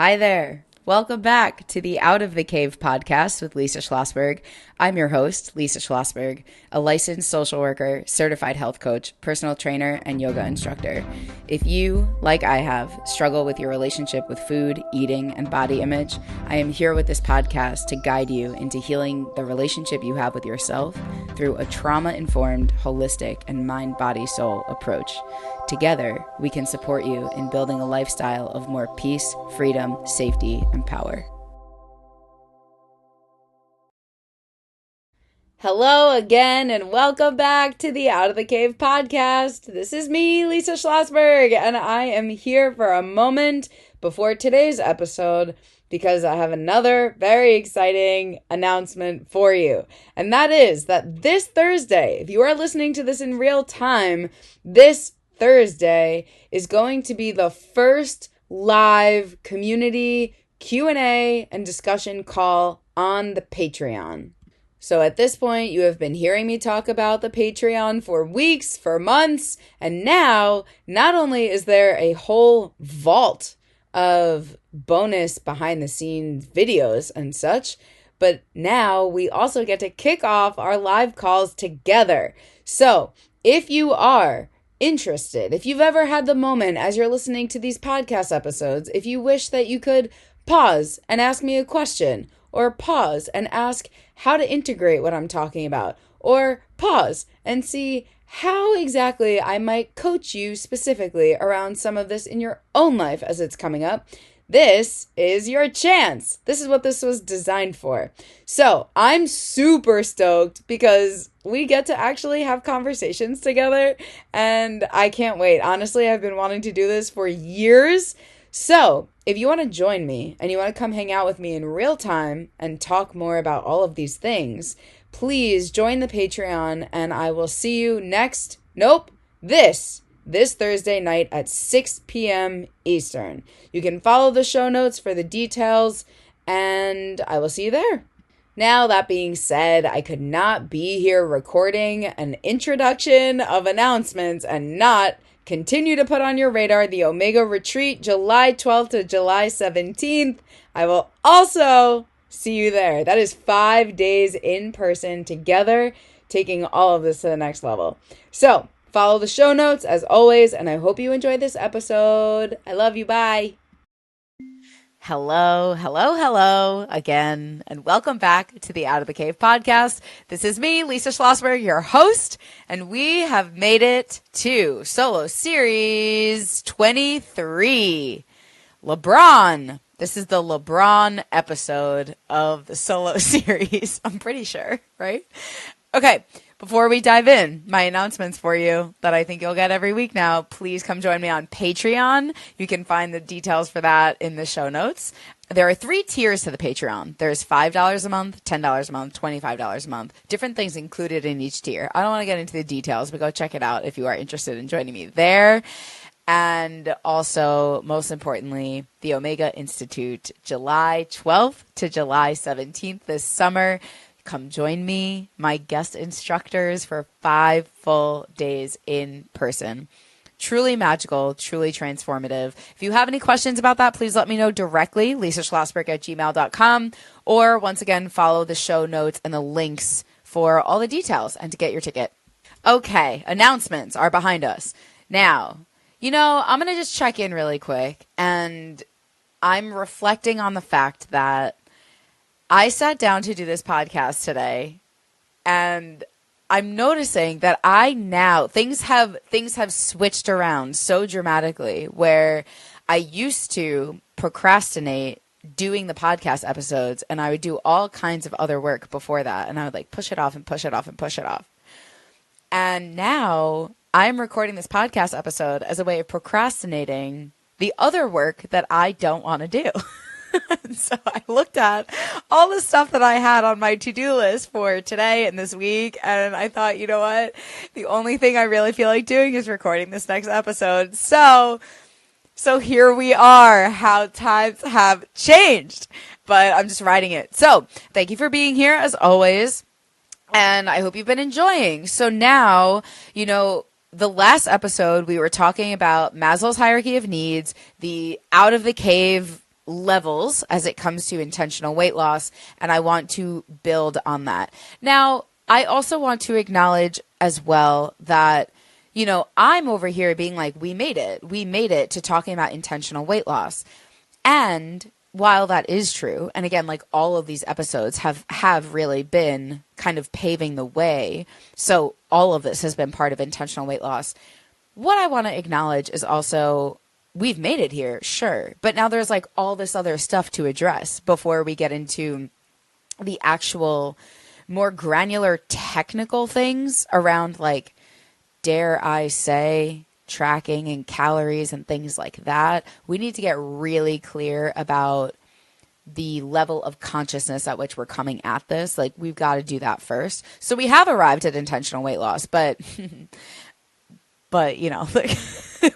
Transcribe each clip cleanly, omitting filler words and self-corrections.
Hi there. Welcome back to the Out of the Cave podcast with Lisa Schlossberg. I'm your host, Lisa Schlossberg, a licensed social worker, certified health coach, personal trainer, and yoga instructor. If you, like I have, struggle with your relationship with food, eating, and body image, I am here with this podcast to guide you into healing the relationship you have with yourself through a trauma-informed, holistic, and mind-body-soul approach. Together, we can support you in building a lifestyle of more peace, freedom, safety, and power. Hello again, and welcome back to the Out of the Cave podcast. This is me, Lisa Schlossberg, and I am here for a moment before today's episode because I have another very exciting announcement for you. And that is that this Thursday, if you are listening to this in real time, this Thursday is going to be the first live community Q&A and discussion call on the Patreon. So at this point, you have been hearing me talk about the Patreon for weeks, for months, and now not only is there a whole vault of bonus behind the scenes videos and such, but now we also get to kick off our live calls together. So if you are interested, if you've ever had the moment as you're listening to these podcast episodes, if you wish that you could pause and ask me a question, or pause and ask how to integrate what I'm talking about, or pause and see how exactly I might coach you specifically around some of this in your own life as it's coming up, this is your chance. This is what this was designed for. So I'm super stoked because we get to actually have conversations together, and I can't wait. Honestly, I've been wanting to do this for years. So if you want to join me and you want to come hang out with me in real time and talk more about all of these things, please join the Patreon, and I will see you this Thursday night at 6 p.m. Eastern. You can follow the show notes for the details, and I will see you there. Now, that being said, I could not be here recording an introduction of announcements and not continue to put on your radar the Omega Retreat, July 12th to July 17th. I will also see you there. That is 5 days in person together, taking all of this to the next level. So follow the show notes as always, and I hope you enjoyed this episode. I love you. Bye. Hello again, and welcome back to the Out of the Cave podcast. This is me, Lisa Schlossberg, your host, and we have made it to solo series 23. LeBron. This is the LeBron episode of the solo series. I'm pretty sure, right? Okay. Before we dive in, my announcements for you that I think you'll get every week now. Please come join me on Patreon. You can find the details for that in the show notes. There are 3 tiers to the Patreon. There's $5 a month, $10 a month, $25 a month. Different things included in each tier. I don't want to get into the details, but go check it out if you are interested in joining me there. And also, most importantly, the Omega Institute, July 12th to July 17th this summer. Come join me, my guest instructors, for 5 full days in person. Truly magical, truly transformative. If you have any questions about that, please let me know directly, lisaschlossberg@gmail.com, or once again, follow the show notes and the links for all the details and to get your ticket. Okay, announcements are behind us. Now, I'm going to just check in really quick, and I'm reflecting on the fact that I sat down to do this podcast today, and I'm noticing that things have switched around so dramatically, where I used to procrastinate doing the podcast episodes, and I would do all kinds of other work before that, and I would push it off and push it off and push it off. And now I'm recording this podcast episode as a way of procrastinating the other work that I don't want to do. So I looked at all the stuff that I had on my to-do list for today and this week, and I thought, you know what? The only thing I really feel like doing is recording this next episode. So here we are, how times have changed, but I'm just writing it. So thank you for being here as always, and I hope you've been enjoying. So now, the last episode we were talking about Maslow's hierarchy of needs, the out of the cave levels as it comes to intentional weight loss, and I want to build on that. Now, I also want to acknowledge as well that, you know, I'm over here being like, we made it. We made it to talking about intentional weight loss. And while that is true, and again, like all of these episodes have really been kind of paving the way. So all of this has been part of intentional weight loss. What I want to acknowledge is also we've made it here, sure. But now there's like all this other stuff to address before we get into the actual more granular technical things around, like, dare I say, tracking and calories and things like that. We need to get really clear about the level of consciousness at which we're coming at this. Like, we've got to do that first. So we have arrived at intentional weight loss, but you know, like,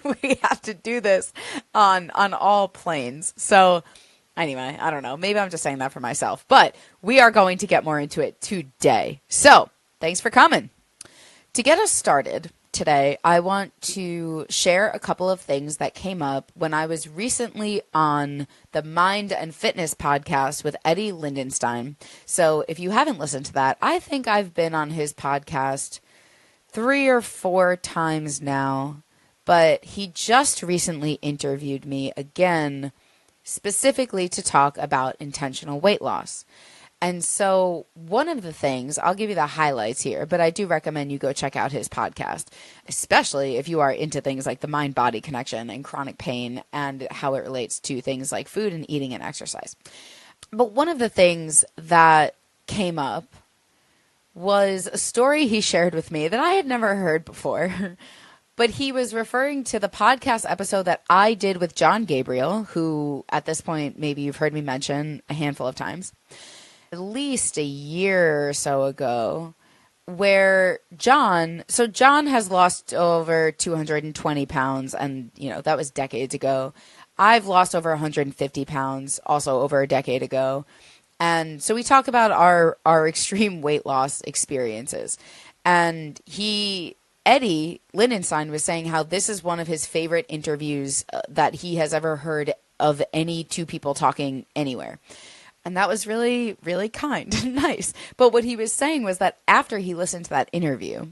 we have to do this on all planes. So anyway, I don't know. Maybe I'm just saying that for myself, but we are going to get more into it today. So thanks for coming. To get us started today, I want to share a couple of things that came up when I was recently on the Mind and Fitness podcast with Eddie Lindenstein. So if you haven't listened to that, I think I've been on his podcast 3 or 4 times now, but he just recently interviewed me again, specifically to talk about intentional weight loss. And so one of the things, I'll give you the highlights here, but I do recommend you go check out his podcast, especially if you are into things like the mind-body connection and chronic pain and how it relates to things like food and eating and exercise. But one of the things that came up was a story he shared with me that I had never heard before. But he was referring to the podcast episode that I did with John Gabriel, who at this point, maybe you've heard me mention a handful of times, at least a year or so ago, where John has lost over 220 pounds, and, you know, that was decades ago. I've lost over 150 pounds, also over a decade ago. And so we talk about our extreme weight loss experiences. And Eddie Lindenstein was saying how this is one of his favorite interviews that he has ever heard of any two people talking anywhere. And that was really, really kind and nice. But what he was saying was that after he listened to that interview,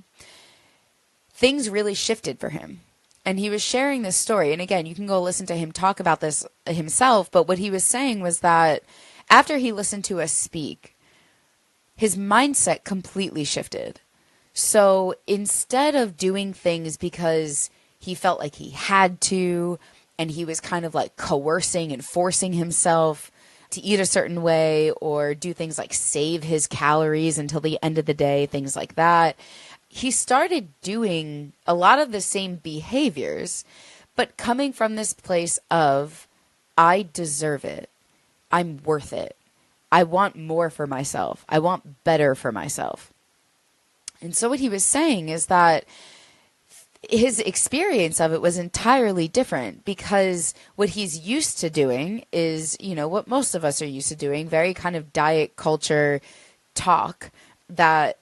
things really shifted for him. And he was sharing this story. And again, you can go listen to him talk about this himself. But what he was saying was that after he listened to us speak, his mindset completely shifted. So instead of doing things because he felt like he had to, and he was kind of like coercing and forcing himself to eat a certain way or do things like save his calories until the end of the day, things like that, he started doing a lot of the same behaviors, but coming from this place of, I deserve it. I'm worth it. I want more for myself. I want better for myself. And so what he was saying is that his experience of it was entirely different, because what he's used to doing is, you know, what most of us are used to doing, very kind of diet culture talk that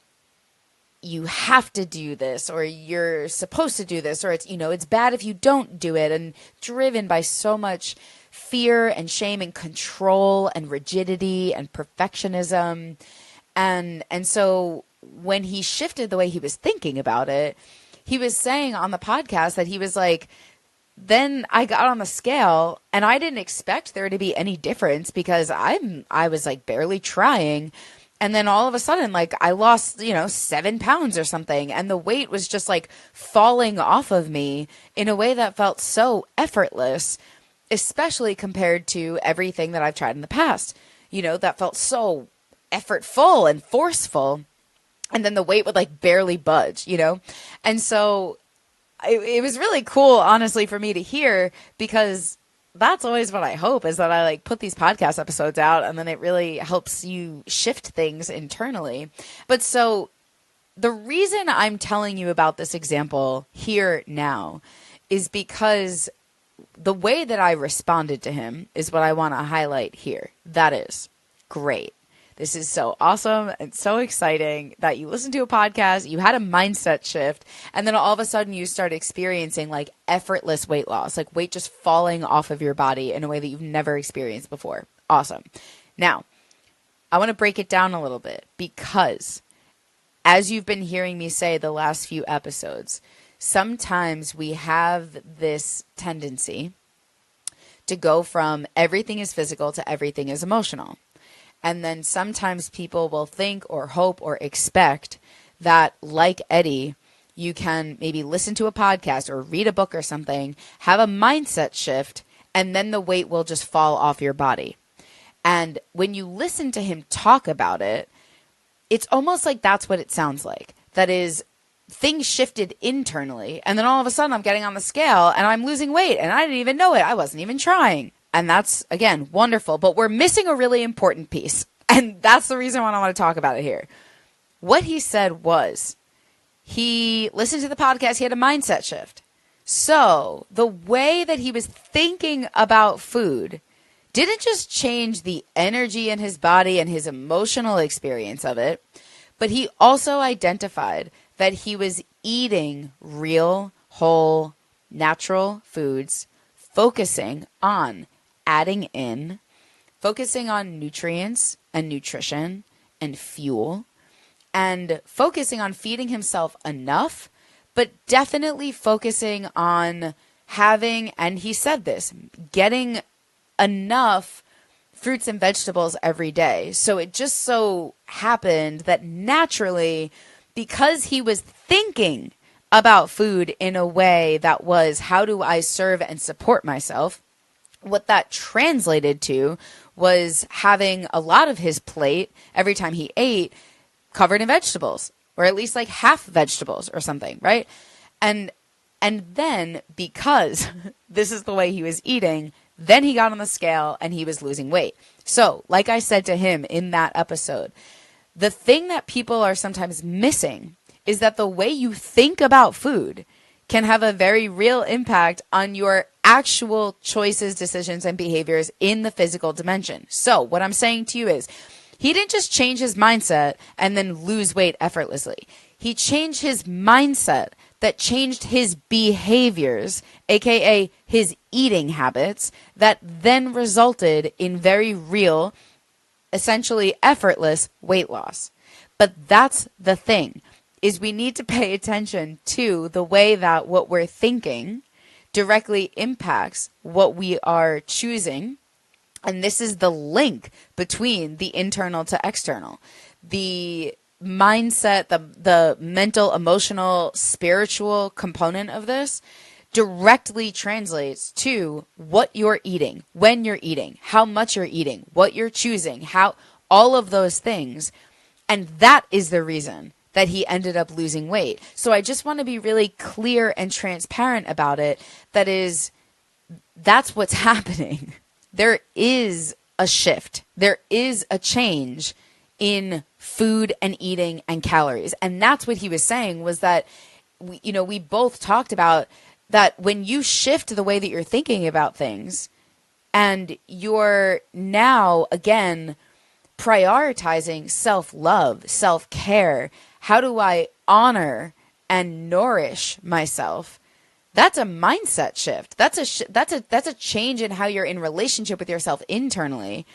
you have to do this, or you're supposed to do this, or it's, you know, it's bad if you don't do it, and driven by so much fear and shame and control and rigidity and perfectionism. And so when he shifted the way he was thinking about it, he was saying on the podcast that he was like, then I got on the scale and I didn't expect there to be any difference, because I was like barely trying. And then all of a sudden, like, I lost, 7 pounds or something. And the weight was just like falling off of me in a way that felt so effortless, especially compared to everything that I've tried in the past, that felt so effortful and forceful. And then the weight would like barely budge, And so it was really cool, honestly, for me to hear, because that's always what I hope, is that I like put these podcast episodes out and then it really helps you shift things internally. But so the reason I'm telling you about this example here now is because the way that I responded to him is what I want to highlight here. That is great. This is so awesome and so exciting that you listened to a podcast, you had a mindset shift, and then all of a sudden you start experiencing like effortless weight loss, like weight just falling off of your body in a way that you've never experienced before. Awesome. Now, I want to break it down a little bit because as you've been hearing me say the last few episodes, sometimes we have this tendency to go from everything is physical to everything is emotional. And then sometimes people will think or hope or expect that, like Eddie, you can maybe listen to a podcast or read a book or something, have a mindset shift, and then the weight will just fall off your body. And when you listen to him talk about it, it's almost like that's what it sounds like. That is, things shifted internally, and then all of a sudden I'm getting on the scale and I'm losing weight, and I didn't even know it. I wasn't even trying. And that's, again, wonderful. But we're missing a really important piece. And that's the reason why I want to talk about it here. What he said was, he listened to the podcast, he had a mindset shift. So the way that he was thinking about food didn't just change the energy in his body and his emotional experience of it, but he also identified that he was eating real, whole, natural foods, focusing on adding in, focusing on nutrients and nutrition and fuel, and focusing on feeding himself enough, but definitely focusing on having, and he said this, getting enough fruits and vegetables every day. So it just so happened that naturally, because he was thinking about food in a way that was, how do I serve and support myself? What that translated to was having a lot of his plate every time he ate covered in vegetables, or at least like half vegetables or something, right? And then because this is the way he was eating, then he got on the scale and he was losing weight. So, like I said to him in that episode, the thing that people are sometimes missing is that the way you think about food can have a very real impact on your actual choices, decisions, and behaviors in the physical dimension. So what I'm saying to you is, he didn't just change his mindset and then lose weight effortlessly. He changed his mindset that changed his behaviors, aka his eating habits, that then resulted in very real, essentially effortless weight loss. But that's the thing, is we need to pay attention to the way that what we're thinking directly impacts what we are choosing. And this is the link between the internal to external. The mindset, the mental, emotional, spiritual component of this directly translates to what you're eating, when you're eating, how much you're eating, what you're choosing, how, all of those things. And that is the reason that he ended up losing weight. So I just want to be really clear and transparent about it. That is, that's what's happening. There is a shift. There is a change in food and eating and calories. And that's what he was saying, was that, we both talked about that when you shift the way that you're thinking about things, and you're now, again, prioritizing self-love, self-care, how do I honor and nourish myself? That's a mindset shift. That's a change in how you're in relationship with yourself internally.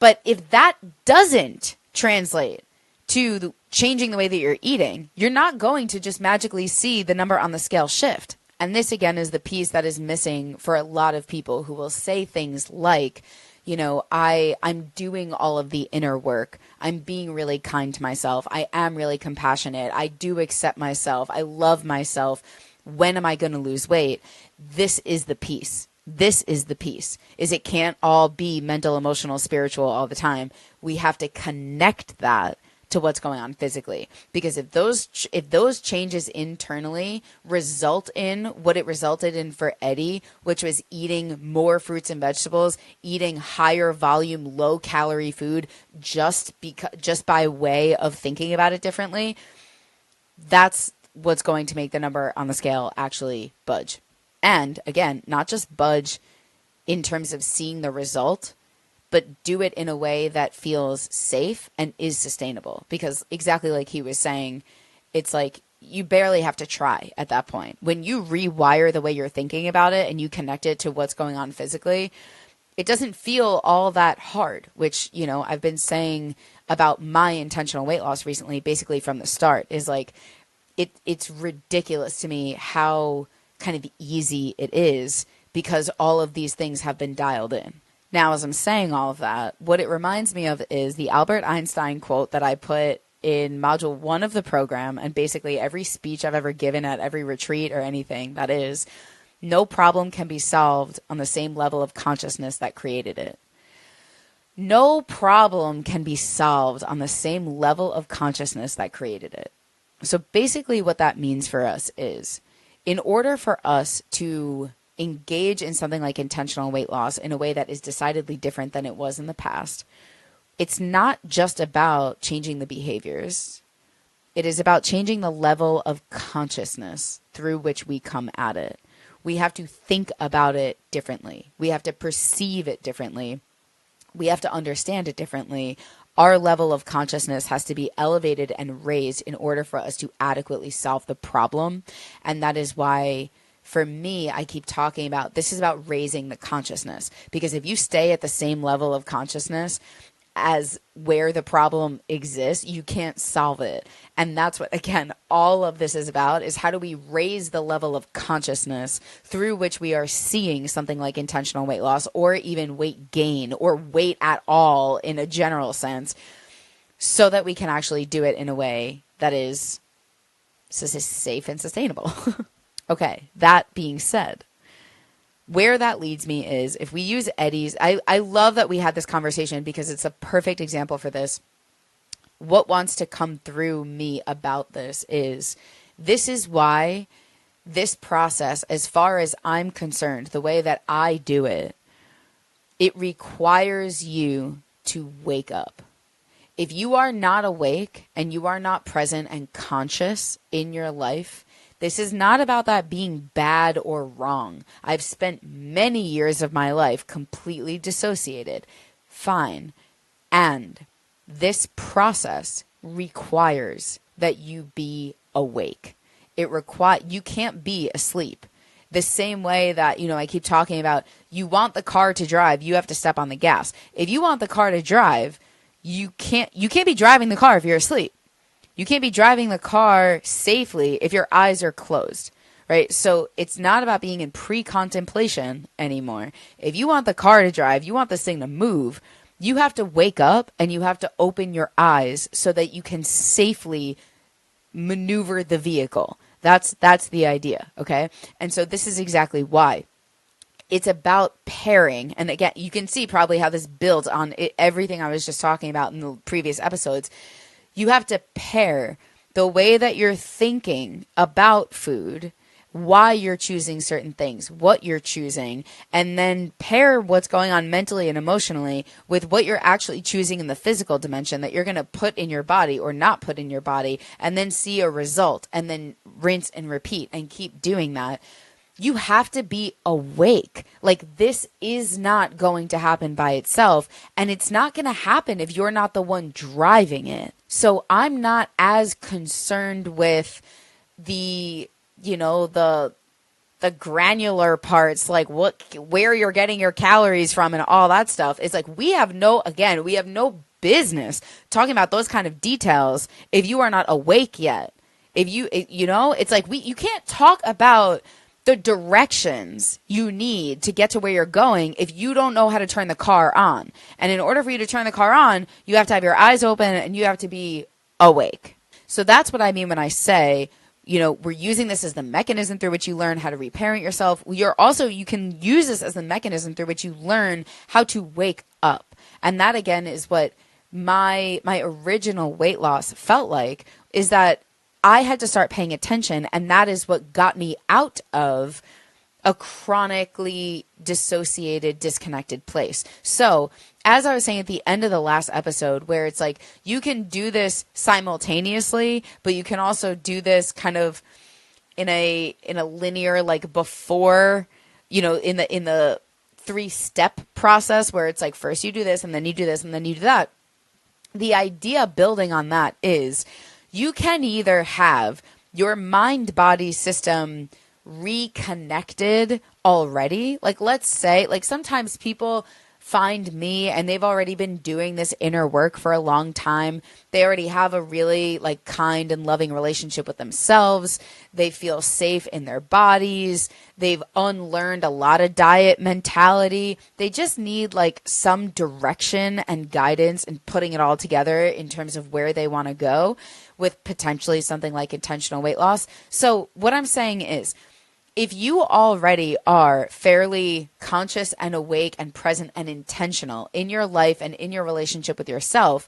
But if that doesn't translate to changing the way that you're eating, you're not going to just magically see the number on the scale shift. And this, again, is the piece that is missing for a lot of people who will say things like, I'm doing all of the inner work. I'm being really kind to myself. I am really compassionate. I do accept myself. I love myself. When am I going to lose weight? This is the piece. This is the piece, is it can't all be mental, emotional, spiritual all the time. We have to connect that to what's going on physically. Because if those changes internally result in what it resulted in for Eddie, which was eating more fruits and vegetables, eating higher volume, low calorie food, just by way of thinking about it differently, that's what's going to make the number on the scale actually budge. And again, not just budge in terms of seeing the result, but do it in a way that feels safe and is sustainable. Because exactly like he was saying, it's like you barely have to try at that point. When you rewire the way you're thinking about it and you connect it to what's going on physically, it doesn't feel all that hard, which, you know, I've been saying about my intentional weight loss recently, basically from the start, is like, it's ridiculous to me how kind of easy it is because all of these things have been dialed in. Now, as I'm saying all of that, what it reminds me of is the Albert Einstein quote that I put in module 1 of the program, and basically every speech I've ever given at every retreat or anything, that is, no problem can be solved on the same level of consciousness that created it. No problem can be solved on the same level of consciousness that created it. So basically what that means for us is, in order for us to engage in something like intentional weight loss in a way that is decidedly different than it was in the past, it's not just about changing the behaviors. It is about changing the level of consciousness through which we come at it. We have to think about it differently. We have to perceive it differently. We have to understand it differently. Our level of consciousness has to be elevated and raised in order for us to adequately solve the problem. And that is why, for me, I keep talking about this is about raising the consciousness. Because if you stay at the same level of consciousness as where the problem exists, you can't solve it. And that's what, again, all of this is about, is how do we raise the level of consciousness through which we are seeing something like intentional weight loss, or even weight gain, or weight at all in a general sense, so that we can actually do it in a way that is safe and sustainable. Okay, that being said, where that leads me is, if we use Eddie's, I love that we had this conversation because it's a perfect example for this. What wants to come through me about this is why this process, as far as I'm concerned, the way that I do it, it requires you to wake up. If you are not awake and you are not present and conscious in your life, this is not about that being bad or wrong. I've spent many years of my life completely dissociated. Fine. And this process requires that you be awake. You can't be asleep. The same way that, you know, I keep talking about, you want the car to drive, you have to step on the gas. If you want the car to drive, you can't be driving the car if you're asleep. You can't be driving the car safely if your eyes are closed, right? So it's not about being in pre-contemplation anymore. If you want the car to drive, you want this thing to move, you have to wake up and you have to open your eyes so that you can safely maneuver the vehicle. That's the idea, okay? And so this is exactly why. It's about pairing. And again, you can see probably how this builds on everything I was just talking about in the previous episodes. You have to pair the way that you're thinking about food, why you're choosing certain things, what you're choosing, and then pair what's going on mentally and emotionally with what you're actually choosing in the physical dimension that you're going to put in your body or not put in your body, and then see a result, and then rinse and repeat and keep doing that. You have to be awake. Like, this is not going to happen by itself, and it's not going to happen if you're not the one driving it. So I'm not as concerned with the granular parts, like where you're getting your calories from and all that stuff. It's like we have no business talking about those kind of details if you are not awake yet. It's like you can't talk about the directions you need to get to where you're going if you don't know how to turn the car on. And in order for you to turn the car on, you have to have your eyes open and you have to be awake. So that's what I mean when I say, we're using this as the mechanism through which you learn how to reparent yourself. You can use this as the mechanism through which you learn how to wake up. And that, again, is what my original weight loss felt like, is that I had to start paying attention, and that is what got me out of a chronically dissociated, disconnected place. So, as I was saying at the end of the last episode, where it's like you can do this simultaneously, but you can also do this kind of in a linear, like before, in the 3-step process where it's like first you do this and then you do this and then you do that. The idea building on that is you can either have your mind-body system reconnected already. Like, let's say, like, sometimes people find me and they've already been doing this inner work for a long time. They already have a really like kind and loving relationship with themselves. They feel safe in their bodies. They've unlearned a lot of diet mentality. They just need like some direction and guidance and putting it all together in terms of where they want to go with potentially something like intentional weight loss. So what I'm saying is, if you already are fairly conscious and awake and present and intentional in your life and in your relationship with yourself,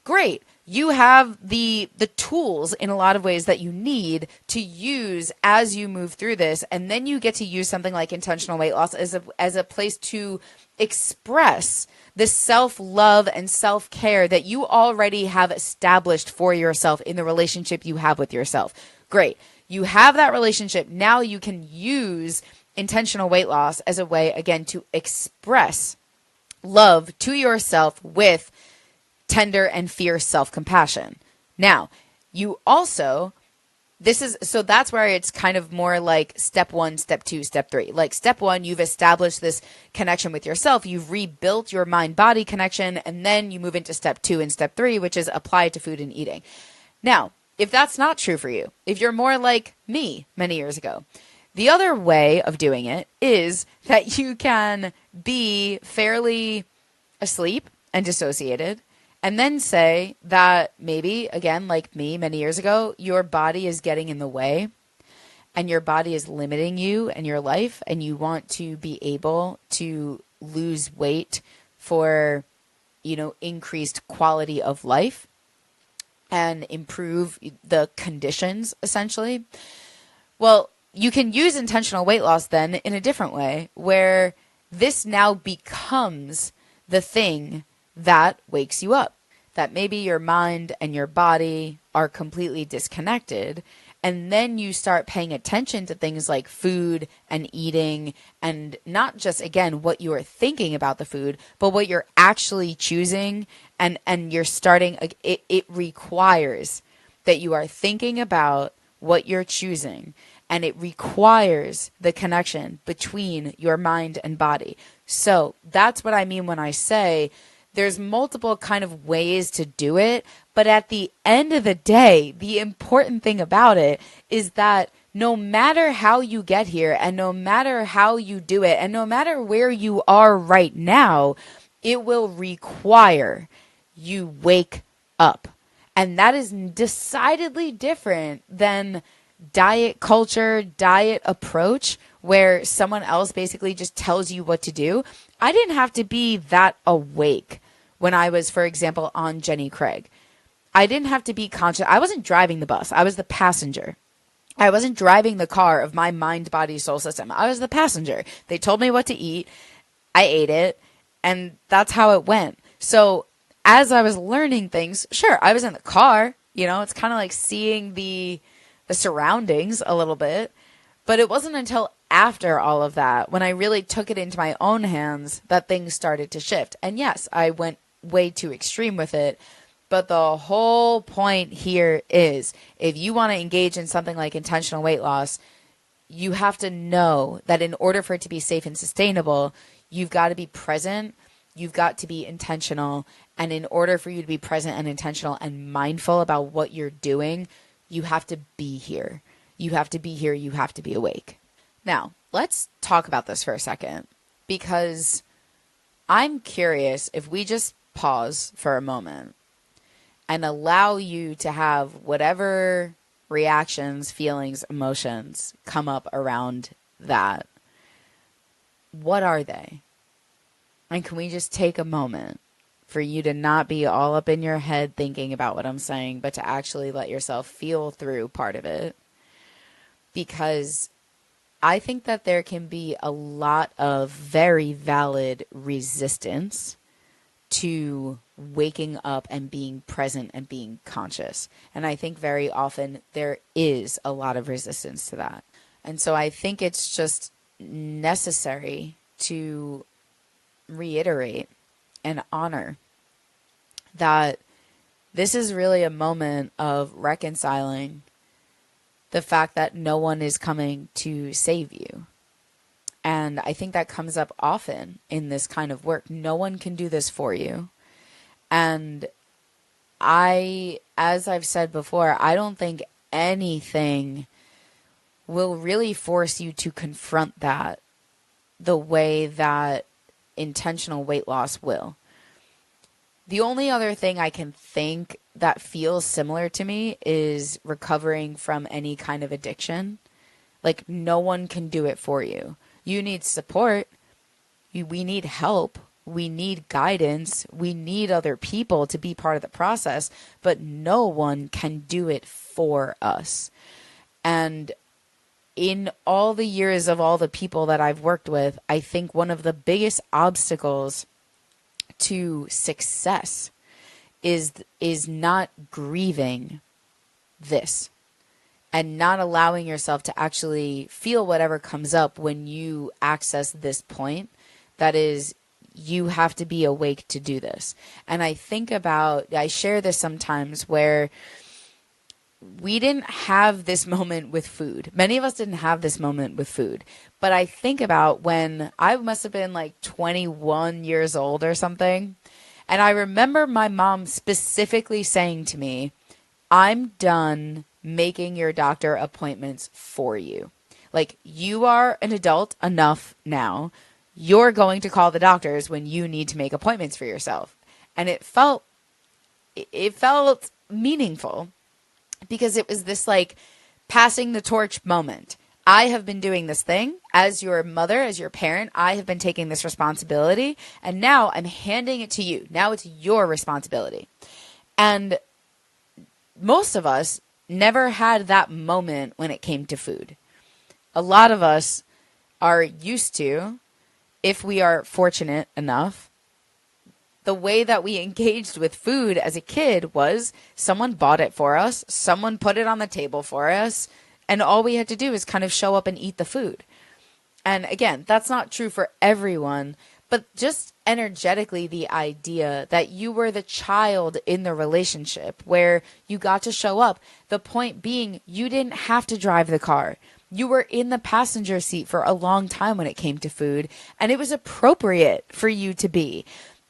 great. You have the tools in a lot of ways that you need to use as you move through this. And then you get to use something like intentional weight loss as a place to express the self-love and self-care that you already have established for yourself in the relationship you have with yourself. Great. You have that relationship. Now you can use intentional weight loss as a way, again, to express love to yourself with tender and fierce self-compassion. Now, you also, so that's where it's kind of more like step 1, step 2, step 3. Like step 1, you've established this connection with yourself. You've rebuilt your mind-body connection, and then you move into step 2 and step 3, which is apply it to food and eating. Now, if that's not true for you, if you're more like me many years ago, the other way of doing it is that you can be fairly asleep and dissociated and then say that maybe, again, like me many years ago, your body is getting in the way and your body is limiting you and your life, and you want to be able to lose weight for, increased quality of life and improve the conditions, essentially. Well, you can use intentional weight loss then in a different way, where this now becomes the thing that wakes you up. That maybe your mind and your body are completely disconnected, and then you start paying attention to things like food and eating, and not just, again, what you are thinking about the food, but what you're actually choosing. And you're starting, it requires that you are thinking about what you're choosing, and it requires the connection between your mind and body. So that's what I mean when I say there's multiple kind of ways to do it, but at the end of the day, the important thing about it is that no matter how you get here, and no matter how you do it, and no matter where you are right now, it will require you wake up. And that is decidedly different than diet culture, diet approach, where someone else basically just tells you what to do. I didn't have to be that awake when I was, for example, on Jenny Craig. I didn't have to be conscious. I wasn't driving the bus. I was the passenger. I wasn't driving the car of my mind, body, soul system. I was the passenger. They told me what to eat. I ate it. And that's how it went. So as I was learning things, sure, I was in the car. It's kind of like seeing the surroundings a little bit. But it wasn't until after all of that, when I really took it into my own hands, that things started to shift. And yes, I went way too extreme with it. But the whole point here is, if you want to engage in something like intentional weight loss, you have to know that in order for it to be safe and sustainable, you've got to be present, you've got to be intentional. And in order for you to be present and intentional and mindful about what you're doing, you have to be here. You have to be here. You have to be awake. Now, let's talk about this for a second, because I'm curious if we just pause for a moment and allow you to have whatever reactions, feelings, emotions come up around that. What are they? And can we just take a moment for you to not be all up in your head thinking about what I'm saying, but to actually let yourself feel through part of it? Because I think that there can be a lot of very valid resistance to waking up and being present and being conscious. And I think very often there is a lot of resistance to that. And so I think it's just necessary to reiterate and honor that this is really a moment of reconciling the fact that no one is coming to save you. And I think that comes up often in this kind of work. No one can do this for you. And as I've said before, I don't think anything will really force you to confront that the way that intentional weight loss will. The only other thing I can think that feels similar to me is recovering from any kind of addiction. Like, no one can do it for you. You need support. We need help. We need guidance. We need other people to be part of the process, but no one can do it for us. And in all the years of all the people that I've worked with, I think one of the biggest obstacles to success is not grieving this and not allowing yourself to actually feel whatever comes up when you access this point. That is, you have to be awake to do this. And I share this sometimes where we didn't have this moment with food. Many of us didn't have this moment with food. But I think about when I must have been like 21 years old or something. And I remember my mom specifically saying to me, I'm done making your doctor appointments for you. Like, you are an adult enough now. You're going to call the doctors when you need to make appointments for yourself. And it felt meaningful because it was this like passing the torch moment. I have been doing this thing as your mother, as your parent. I have been taking this responsibility, and now I'm handing it to you. Now it's your responsibility. And most of us never had that moment when it came to food. A lot of us are used to, if we are fortunate enough, the way that we engaged with food as a kid was someone bought it for us, someone put it on the table for us, and all we had to do is kind of show up and eat the food. And again, that's not true for everyone, but just energetically, the idea that you were the child in the relationship where you got to show up. The point being, you didn't have to drive the car. You were in the passenger seat for a long time when it came to food, and it was appropriate for you to be.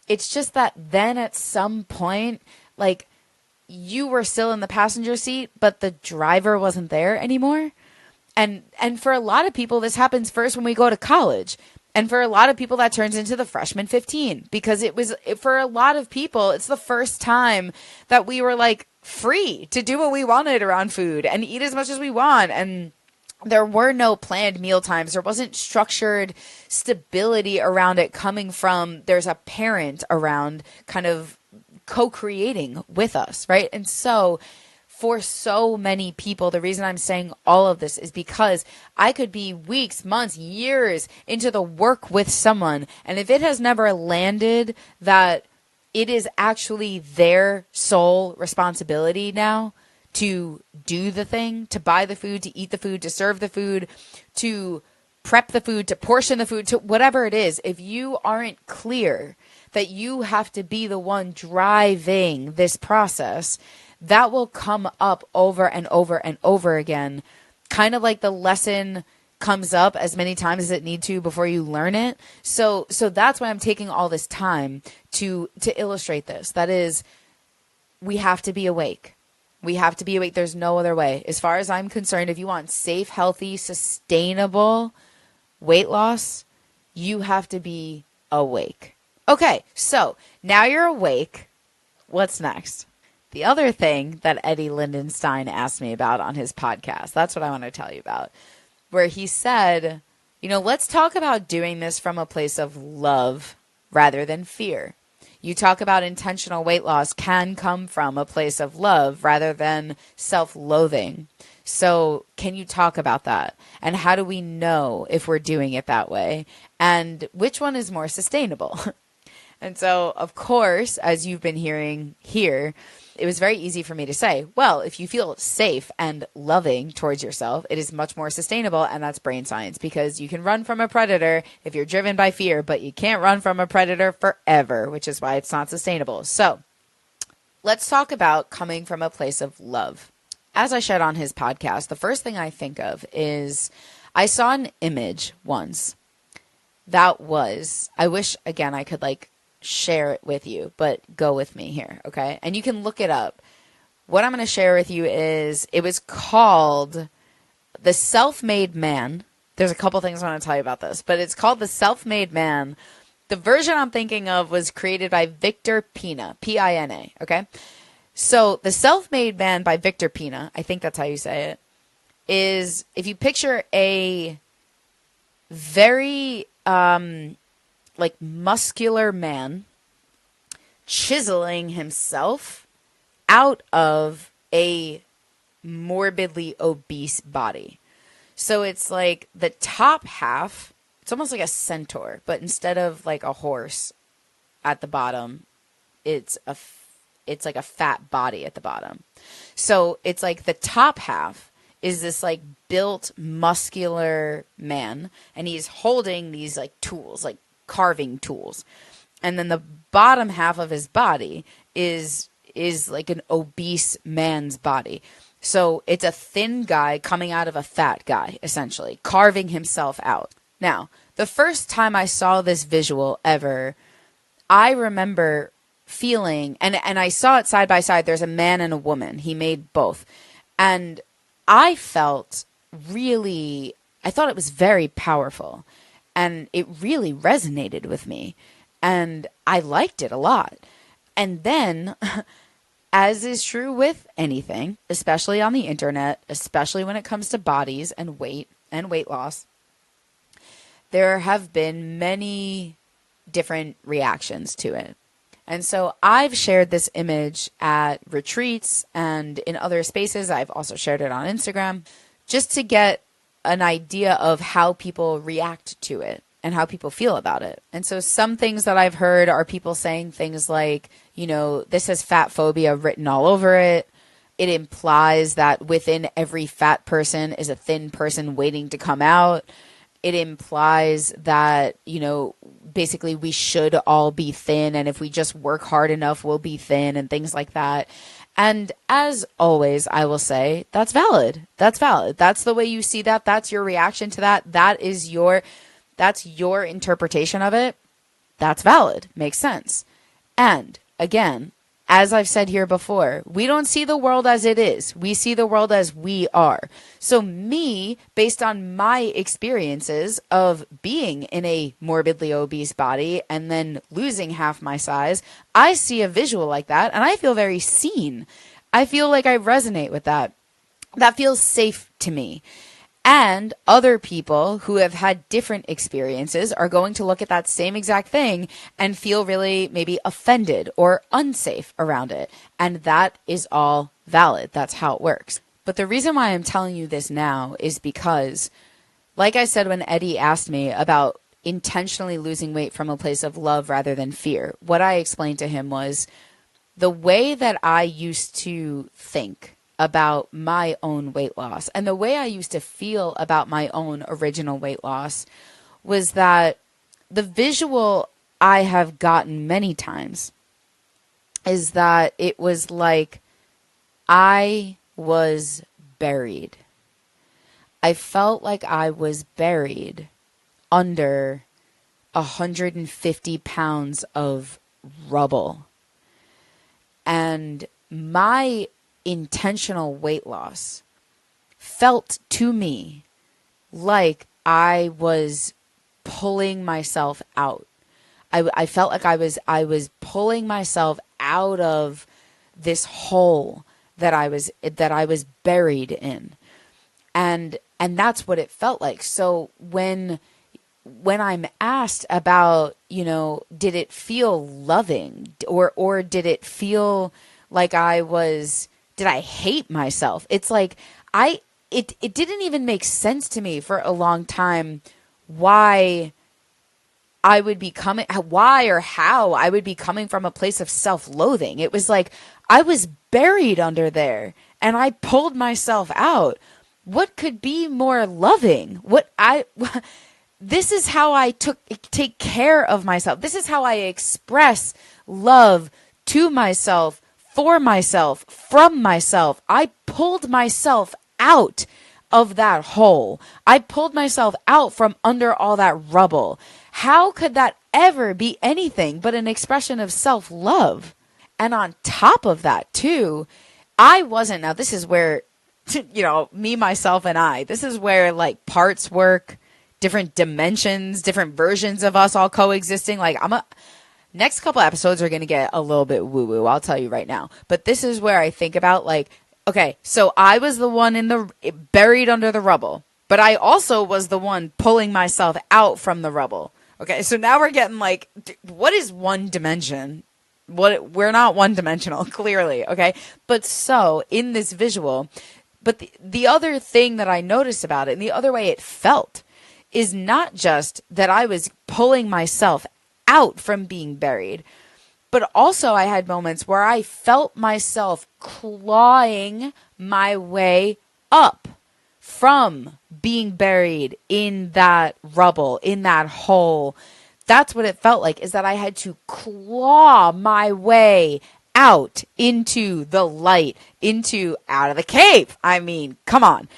It's just that then at some point, like, you were still in the passenger seat, but the driver wasn't there anymore. And for a lot of people, this happens first when we go to college. And for a lot of people, that turns into the freshman 15, because for a lot of people, it's the first time that we were like free to do what we wanted around food and eat as much as we want. And there were no planned meal times. There wasn't structured stability around it coming from there's a parent around kind of co-creating with us, right? And so for so many people, the reason I'm saying all of this is because I could be weeks, months, years into the work with someone, and if it has never landed that it is actually their sole responsibility now to do the thing, to buy the food, to eat the food, to serve the food, to prep the food, to portion the food, to whatever it is, if you aren't clear that you have to be the one driving this process, that will come up over and over and over again, kind of like the lesson comes up as many times as it need to before you learn it. So that's why I'm taking all this time to illustrate this. That is, we have to be awake. We have to be awake. There's no other way. As far as I'm concerned, if you want safe, healthy, sustainable weight loss, you have to be awake. Okay, so now you're awake. What's next? The other thing that Eddie Lindenstein asked me about on his podcast, that's what I want to tell you about, where he said, let's talk about doing this from a place of love rather than fear. You talk about intentional weight loss can come from a place of love rather than self-loathing. So can you talk about that? And how do we know if we're doing it that way? And which one is more sustainable? And so, of course, as you've been hearing here, it was very easy for me to say, well, if you feel safe and loving towards yourself, it is much more sustainable. And that's brain science, because you can run from a predator if you're driven by fear, but you can't run from a predator forever, which is why it's not sustainable. So let's talk about coming from a place of love. As I shared on his podcast, the first thing I think of is I saw an image once that was, I wish, again, I could share it with you, but go with me here, okay? And you can look it up. What I'm going to share with you is, it was called The Self-Made Man. There's a couple things I want to tell you about this, but it's called The Self-Made Man. The version I'm thinking of was created by Victor Pina, P-I-N-A, okay? So The Self-Made Man by Victor Pina, I think that's how you say it, is if you picture a very muscular man chiseling himself out of a morbidly obese body. So it's like the top half, it's almost like a centaur, but instead of like a horse at the bottom, it's like a fat body at the bottom. So it's like the top half is this like built muscular man, and he's holding these like tools, like carving tools. And then the bottom half of his body is like an obese man's body. So it's a thin guy coming out of a fat guy, essentially, carving himself out. Now, the first time I saw this visual ever, I remember feeling, and I saw it side by side, there's a man and a woman. He made both. And I felt really, I thought it was very powerful. And it really resonated with me. And I liked it a lot. And then, as is true with anything, especially on the internet, especially when it comes to bodies and weight loss, there have been many different reactions to it. And so I've shared this image at retreats and in other spaces. I've also shared it on Instagram just to get an idea of how people react to it and how people feel about it. And so some things that I've heard are people saying things like, you know, this has fat phobia written all over it. It implies that within every fat person is a thin person waiting to come out. It implies that, you know, basically we should all be thin, and if we just work hard enough, we'll be thin, and things like that. And as always, I will say, that's valid. That's valid. That's the way you see that. That's your reaction to that. That's your interpretation of it. That's valid. Makes sense. And again, as I've said here before, we don't see the world as it is. We see the world as we are. So me, based on my experiences of being in a morbidly obese body and then losing half my size, I see a visual like that and I feel very seen. I feel like I resonate with that. That feels safe to me. And other people who have had different experiences are going to look at that same exact thing and feel really maybe offended or unsafe around it. And that is all valid. That's how it works. But the reason why I'm telling you this now is because, like I said when Eddie asked me about intentionally losing weight from a place of love rather than fear, what I explained to him was the way that I used to think about my own weight loss and the way I used to feel about my own original weight loss was that the visual I have gotten many times is that it was like I was buried. I felt like I was buried under 150 pounds of rubble. And my intentional weight loss felt to me like I was pulling myself out. I felt like I was pulling myself out of this hole that I was buried in. And that's what it felt like. So when I'm asked about, you know, did it feel loving or did it feel like did I hate myself? It's like it didn't even make sense to me for a long time why I would be coming, why or how I would be coming from a place of self-loathing. It was like I was buried under there and I pulled myself out. What could be more loving? This is how I take care of myself. This is how I express love to myself, for myself, from myself. I pulled myself out of that hole. I pulled myself out from under all that rubble. How could that ever be anything but an expression of self-love? And on top of that, too, now this is where, me, myself, and I, this is where like parts work, different dimensions, different versions of us all coexisting. Like next couple episodes are going to get a little bit woo-woo, I'll tell you right now. But this is where I think about like, okay, so I was the one buried under the rubble, but I also was the one pulling myself out from the rubble. Okay, so now we're getting like, what is one dimension? We're not one-dimensional, clearly, okay? But so, in this visual, but the other thing that I noticed about it, and the other way it felt, is not just that I was pulling myself out from being buried, but also I had moments where I felt myself clawing my way up from being buried in that rubble, in that hole. That's what it felt like, is that I had to claw my way out into the light, out of the cave. I mean, come on,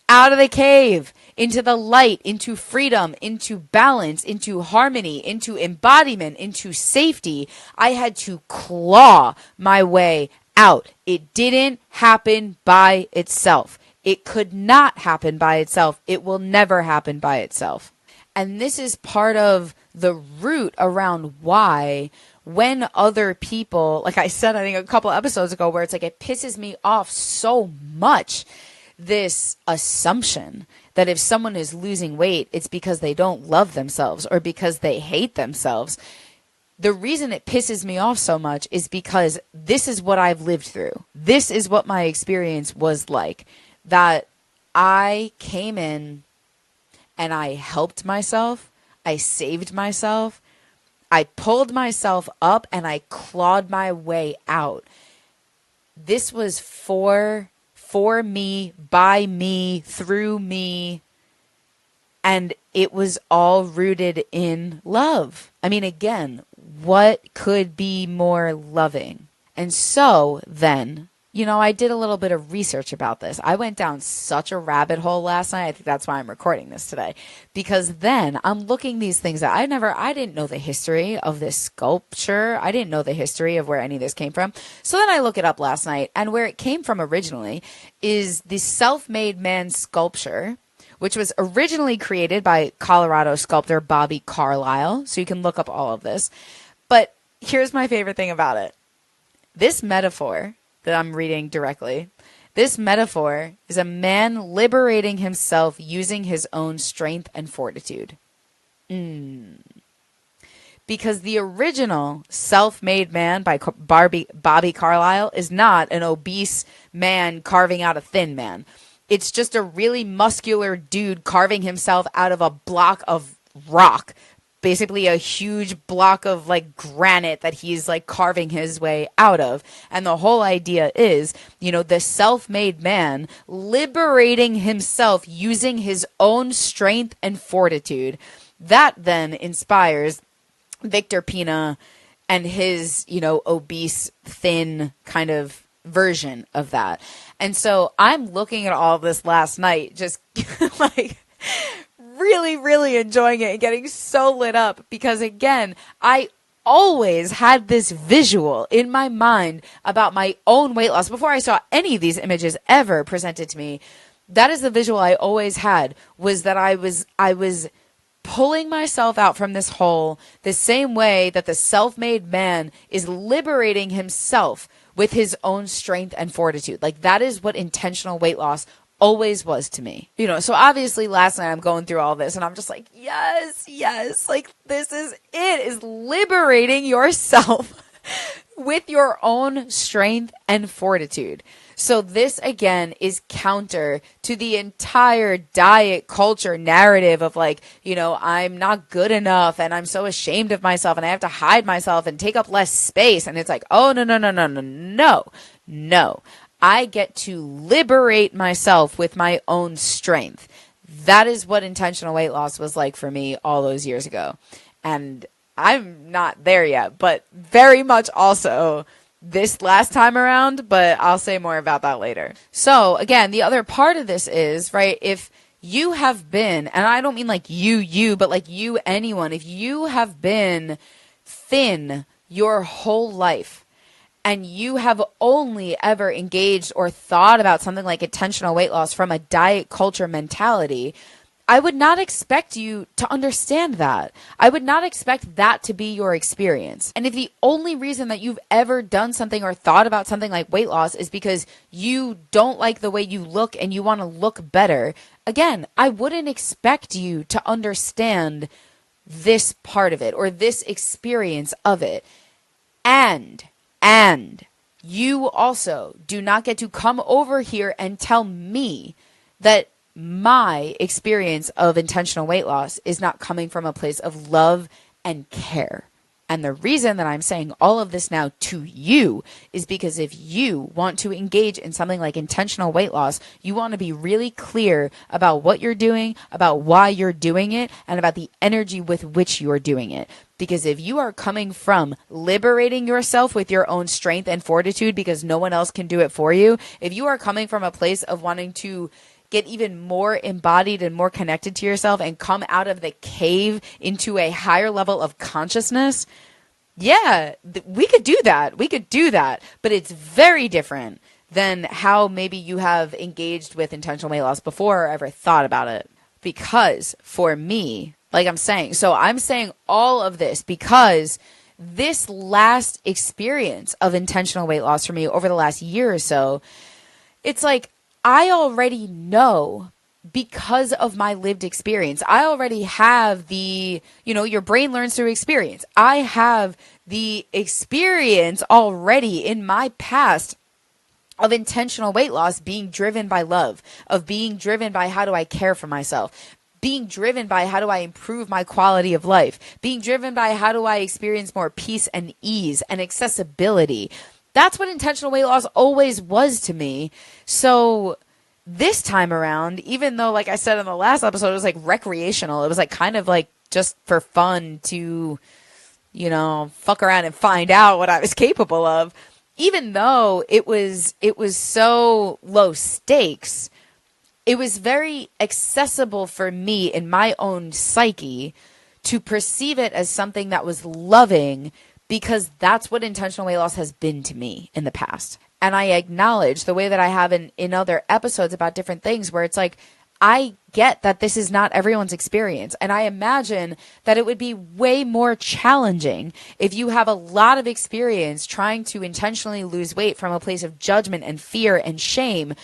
out of the cave, into the light, into freedom, into balance, into harmony, into embodiment, into safety. I had to claw my way out. It didn't happen by itself. It could not happen by itself. It will never happen by itself. And this is part of the root around why when other people, like I said, I think a couple episodes ago, where it's like it pisses me off so much, this assumption that if someone is losing weight, it's because they don't love themselves or because they hate themselves. The reason it pisses me off so much is because this is what I've lived through. This is what my experience was like. That I came in and I helped myself. I saved myself. I pulled myself up and I clawed my way out. This was for me, by me, through me. And it was all rooted in love. I mean, again, what could be more loving? And so then, I did a little bit of research about this. I went down such a rabbit hole last night. I think that's why I'm recording this today. Because then I'm looking these things that I didn't know the history of this sculpture. I didn't know the history of where any of this came from. So then I look it up last night, and where it came from originally is the self-made man sculpture, which was originally created by Colorado sculptor Bobby Carlyle. So you can look up all of this. But here's my favorite thing about it. This metaphor that I'm reading directly, this metaphor is a man liberating himself using his own strength and fortitude. Because the original self-made man by Bobby Carlyle is not an obese man carving out a thin man. It's just a really muscular dude carving himself out of a block of rock. Basically a huge block of like granite that he's like carving his way out of. And the whole idea is, the self-made man liberating himself using his own strength and fortitude. That then inspires Victor Pina and his, obese, thin kind of version of that. And so I'm looking at all of this last night, just like really, really enjoying it and getting so lit up because, again, I always had this visual in my mind about my own weight loss before I saw any of these images ever presented to me. That is the visual I always had, was that I was pulling myself out from this hole the same way that the self-made man is liberating himself with his own strength and fortitude. Like, that is what intentional weight loss always was to me. So obviously last night I'm going through all this and I'm just like, yes, like this is it, is liberating yourself with your own strength and fortitude. So this again is counter to the entire diet culture narrative of like, I'm not good enough and I'm so ashamed of myself and I have to hide myself and take up less space. And it's like, oh, no. I get to liberate myself with my own strength. That is what intentional weight loss was like for me all those years ago. And I'm not there yet, but very much also this last time around, but I'll say more about that later. So again, the other part of this is, right, if you have been, and I don't mean like you, but like you, anyone, if you have been thin your whole life and you have only ever engaged or thought about something like intentional weight loss from a diet culture mentality, I would not expect you to understand that. I would not expect that to be your experience. And if the only reason that you've ever done something or thought about something like weight loss is because you don't like the way you look and you want to look better, again, I wouldn't expect you to understand this part of it or this experience of it. And you also do not get to come over here and tell me that my experience of intentional weight loss is not coming from a place of love and care. And the reason that I'm saying all of this now to you is because if you want to engage in something like intentional weight loss, you want to be really clear about what you're doing, about why you're doing it, and about the energy with which you're doing it. Because if you are coming from liberating yourself with your own strength and fortitude because no one else can do it for you, if you are coming from a place of wanting to get even more embodied and more connected to yourself and come out of the cave into a higher level of consciousness, yeah, we could do that. But it's very different than how maybe you have engaged with intentional weight loss before or ever thought about it. Because for me, like I'm saying all of this because this last experience of intentional weight loss for me over the last year or so, it's like, I already know because of my lived experience. I already have your brain learns through experience. I have the experience already in my past of intentional weight loss being driven by love, of being driven by how do I care for myself, being driven by how do I improve my quality of life, being driven by how do I experience more peace and ease and accessibility. That's what intentional weight loss always was to me. So this time around, even though, like I said in the last episode, it was like recreational, it was like kind of like just for fun to, fuck around and find out what I was capable of. Even though it was so low stakes, it was very accessible for me in my own psyche to perceive it as something that was loving, because that's what intentional weight loss has been to me in the past. And I acknowledge the way that I have in other episodes about different things where it's like, I get that this is not everyone's experience. And I imagine that it would be way more challenging if you have a lot of experience trying to intentionally lose weight from a place of judgment and fear and shame.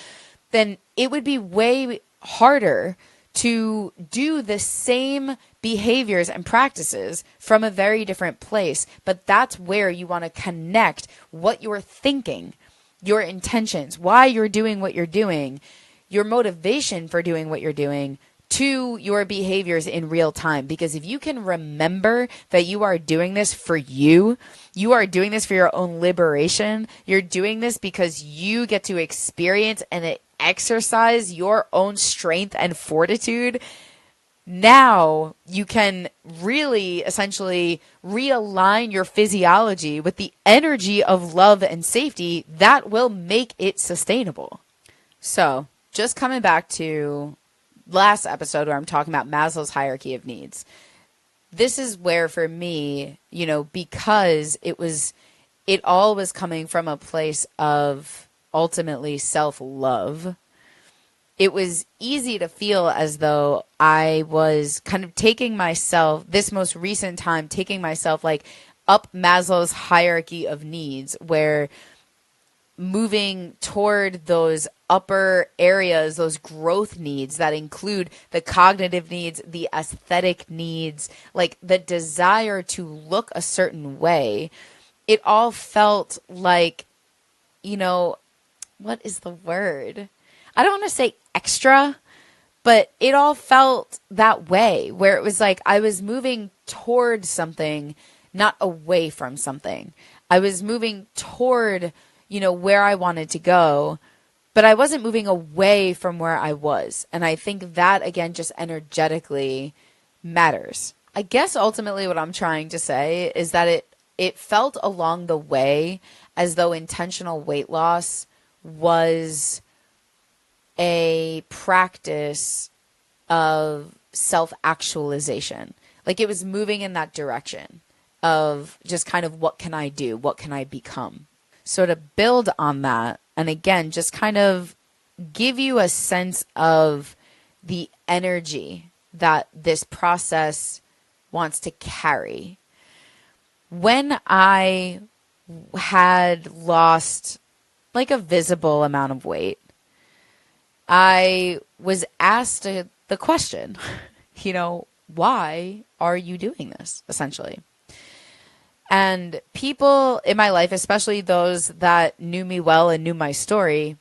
Then it would be way harder to do the same behaviors and practices from a very different place. But that's where you want to connect what you're thinking, your intentions, why you're doing what you're doing, your motivation for doing what you're doing, to your behaviors in real time. Because if you can remember that you are doing this for you are doing this for your own liberation, you're doing this because you get to experience and exercise your own strength and fortitude, now you can really essentially realign your physiology with the energy of love and safety that will make it sustainable. So just coming back to last episode where I'm talking about Maslow's hierarchy of needs, this is where for me, because it all was coming from a place of ultimately self-love, it was easy to feel as though I was kind of taking myself, this most recent time, taking myself like up Maslow's hierarchy of needs, where moving toward those upper areas, those growth needs that include the cognitive needs, the aesthetic needs, like the desire to look a certain way, it all felt like, what is the word? I don't want to say extra, but it all felt that way, where it was like I was moving toward something, not away from something. I was moving toward, where I wanted to go, but I wasn't moving away from where I was. And I think that, again, just energetically matters. I guess ultimately what I'm trying to say is that it felt along the way as though intentional weight loss was a practice of self-actualization. Like it was moving in that direction of just kind of what can I do? What can I become? So to build on that, and again, just kind of give you a sense of the energy that this process wants to carry. When I had lost like a visible amount of weight, I was asked the question, why are you doing this, essentially? And people in my life, especially those that knew me well and knew my story,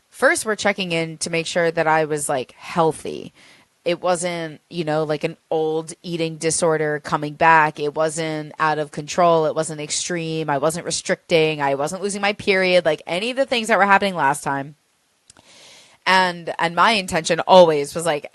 first were checking in to make sure that I was like healthy. It wasn't, like an old eating disorder coming back. It wasn't out of control. It wasn't extreme. I wasn't restricting. I wasn't losing my period, like any of the things that were happening last time. And my intention always was like,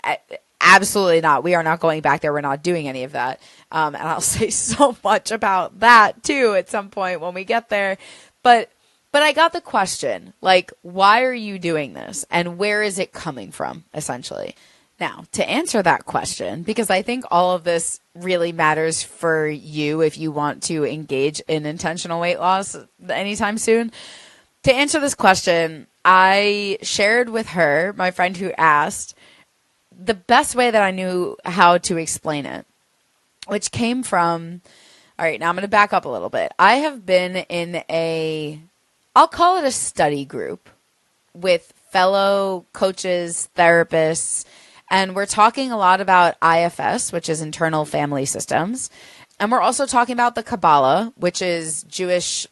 absolutely not. We are not going back there. We're not doing any of that. And I'll say so much about that too at some point when we get there. But I got the question, like, why are you doing this? And where is it coming from, essentially? Now, to answer that question, because I think all of this really matters for you if you want to engage in intentional weight loss anytime soon. To answer this question, I shared with her, my friend who asked, the best way that I knew how to explain it, which came from, all right, now I'm going to back up a little bit. I have been in I'll call it a study group with fellow coaches, therapists, and we're talking a lot about IFS, which is internal family systems. And we're also talking about the Kabbalah, which is Jewish.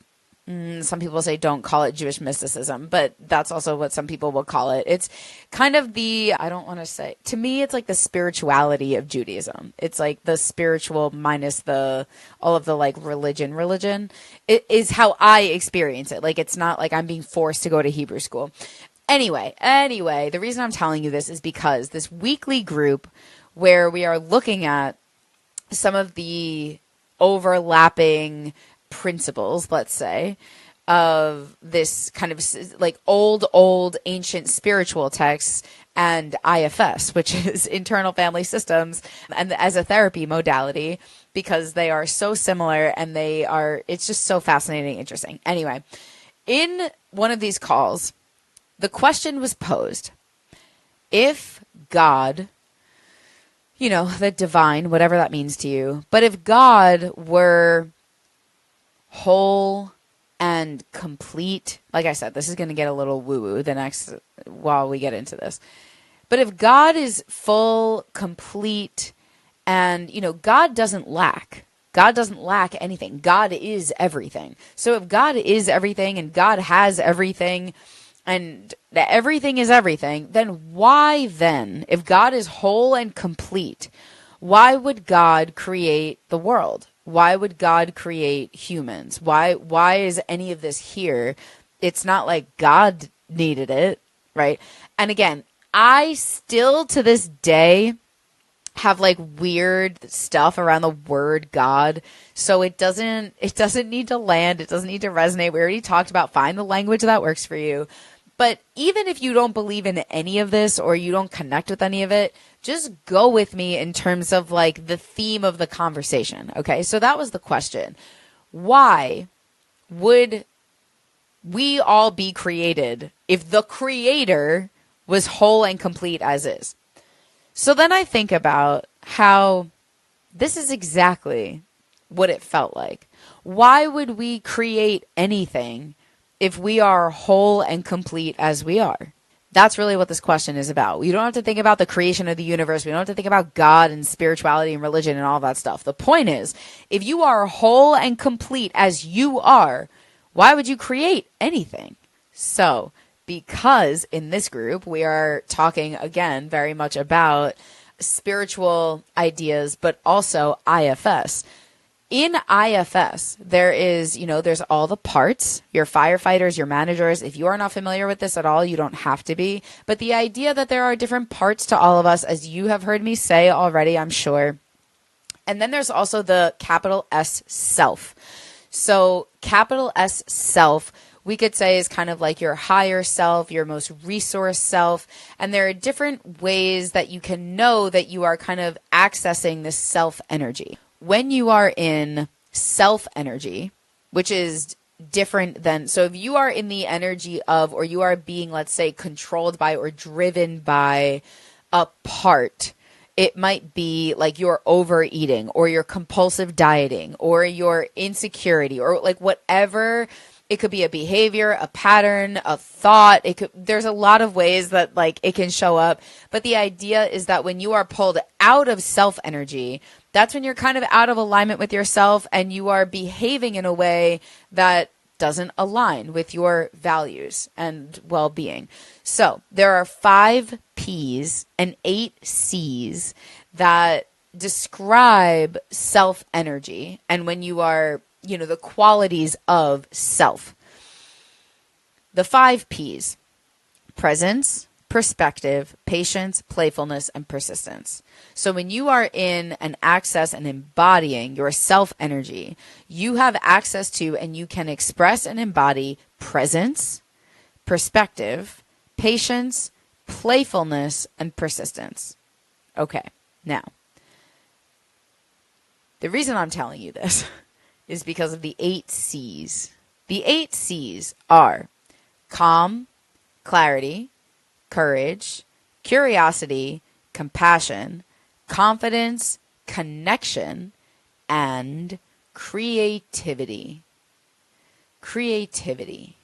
Some people say don't call it Jewish mysticism, but that's also what some people will call it. It's kind of to me, it's like the spirituality of Judaism. It's like the spiritual minus all of the like religion. It is how I experience it. Like, it's not like I'm being forced to go to Hebrew school. Anyway, the reason I'm telling you this is because this weekly group where we are looking at some of the overlapping principles, let's say, of this kind of like old ancient spiritual texts and IFS, which is internal family systems, and as a therapy modality, because they are so similar and it's just so fascinating, interesting. Anyway, in one of these calls, the question was posed: if God, the divine, whatever that means to you, but if God were whole and complete, like I said, this is going to get a little woo-woo while we get into this. But if God is full, complete, and, God doesn't lack anything. God is everything. So if God is everything and God has everything and everything is everything, then why then, if God is whole and complete, why would God create the world? Why would God create humans? Why is any of this here? It's not like God needed it, right? And again, I still to this day have like weird stuff around the word God. So it doesn't need to land. It doesn't need to resonate. We already talked about find the language that works for you. But even if you don't believe in any of this or you don't connect with any of it, just go with me in terms of like the theme of the conversation. Okay. So that was the question. Why would we all be created if the creator was whole and complete as is? So then I think about how this is exactly what it felt like. Why would we create anything if we are whole and complete as we are? That's really what this question is about. We don't have to think about the creation of the universe. We don't have to think about God and spirituality and religion and all that stuff. The point is, if you are whole and complete as you are, why would you create anything? So, because in this group, we are talking again very much about spiritual ideas, but also IFS. In IFS, there is, there's all the parts, your firefighters, your managers. If you are not familiar with this at all, you don't have to be. But the idea that there are different parts to all of us, as you have heard me say already, I'm sure. And then there's also the capital S self. So capital S self, we could say is kind of like your higher self, your most resource self. And there are different ways that you can know that you are kind of accessing this self energy. When you are in self energy, which is different than, so if you are in the energy of, or you are being, let's say, controlled by or driven by a part, it might be like your overeating or your compulsive dieting or your insecurity or like whatever. It could be a behavior, a pattern, a thought. There's a lot of ways that like it can show up. But the idea is that when you are pulled out of self energy, that's when you're kind of out of alignment with yourself and you are behaving in a way that doesn't align with your values and well-being. So there are 5 P's and 8 C's that describe self energy and when you are, the qualities of self. The 5 P's: presence, perspective, patience, playfulness, and persistence. So when you are in an access and embodying your self energy, you have access to and you can express and embody presence, perspective, patience, playfulness, and persistence. Okay, now, the reason I'm telling you this is because of the 8 C's. The 8 C's are calm, clarity, courage, curiosity, compassion, confidence, connection, and creativity. Creativity.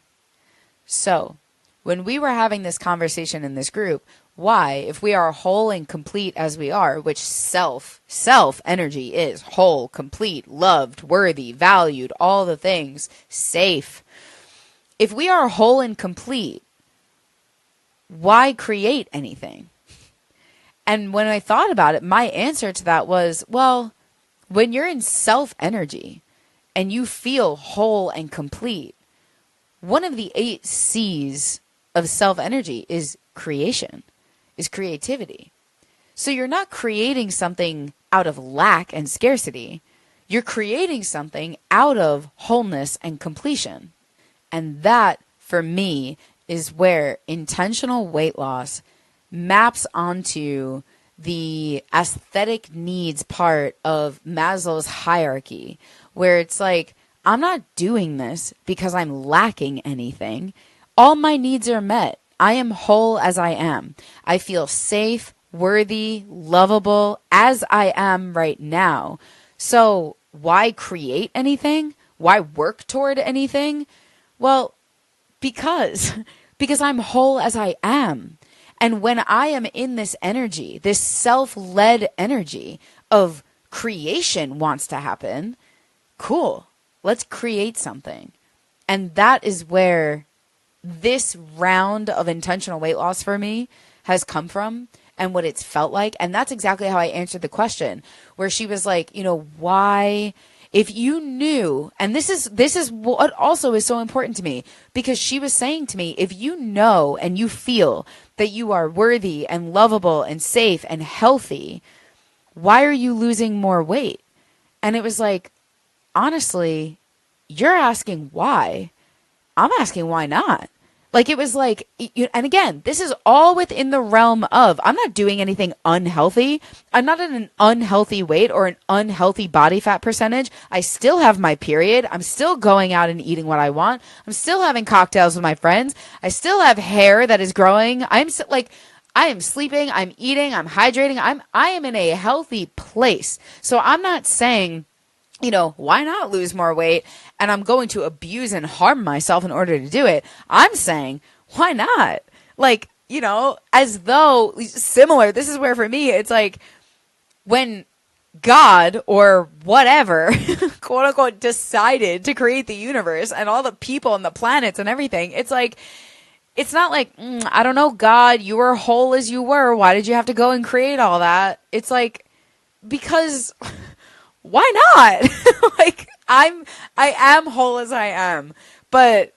So, when we were having this conversation in this group, why, if we are whole and complete as we are, which self energy is whole, complete, loved, worthy, valued, all the things, safe. If we are whole and complete, why create anything? And when I thought about it, my answer to that was, well, when you're in self energy and you feel whole and complete, one of the 8 C's of self energy is creation, is creativity. So you're not creating something out of lack and scarcity. You're creating something out of wholeness and completion. And that, for me, is where intentional weight loss maps onto the aesthetic needs part of Maslow's hierarchy, where it's like, I'm not doing this because I'm lacking anything. All my needs are met. I am whole as I am. I feel safe, worthy, lovable as I am right now. So why create anything? Why work toward anything? Well, because I'm whole as I am. And when I am in this energy, this self-led energy of creation wants to happen, cool, let's create something. And that is where this round of intentional weight loss for me has come from and what it's felt like. And that's exactly how I answered the question, where she was like, why, if you knew, and this is what also is so important to me, because she was saying to me, if you know and you feel that you are worthy and lovable and safe and healthy, why are you losing more weight? And it was like, honestly, you're asking why. I'm asking why not. Like, it was like, and again, this is all within the realm of, I'm not doing anything unhealthy. I'm not at an unhealthy weight or an unhealthy body fat percentage. I still have my period. I'm still going out and eating what I want. I'm still having cocktails with my friends. I still have hair that is growing. I am sleeping. I'm eating. I'm hydrating. I am in a healthy place. So I'm not saying, why not lose more weight? And I'm going to abuse and harm myself in order to do it. I'm saying, why not? Like, as though similar, this is where for me, it's like when God or whatever, quote unquote, decided to create the universe and all the people and the planets and everything, it's like, it's not like, I don't know, God, you were whole as you were. Why did you have to go and create all that? It's like, because why not? Like, I am whole as I am, but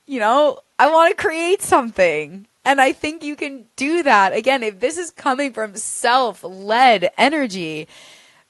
I want to create something. And I think you can do that. Again, if this is coming from self-led energy,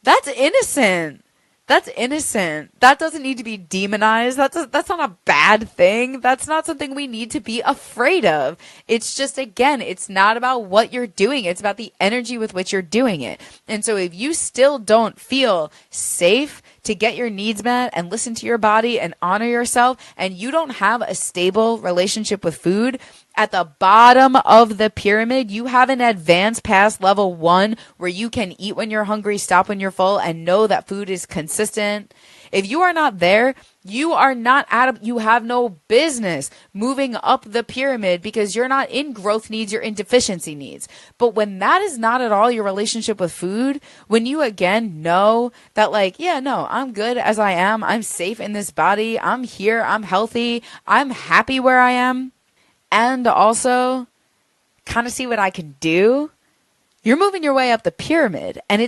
that's innocent. That's innocent. That doesn't need to be demonized. That's not a bad thing. That's not something we need to be afraid of. It's just, again, it's not about what you're doing. It's about the energy with which you're doing it. And so if you still don't feel safe to get your needs met and listen to your body and honor yourself, and you don't have a stable relationship with food, at the bottom of the pyramid, you haven't advanced past level 1 where you can eat when you're hungry, stop when you're full, and know that food is consistent. If you are not there, you have no business moving up the pyramid because you're not in growth needs, you're in deficiency needs. But when that is not at all your relationship with food, when you again know that I'm good as I am, I'm safe in this body, I'm here, I'm healthy, I'm happy where I am, and also kind of see what I can do, you're moving your way up the pyramid. And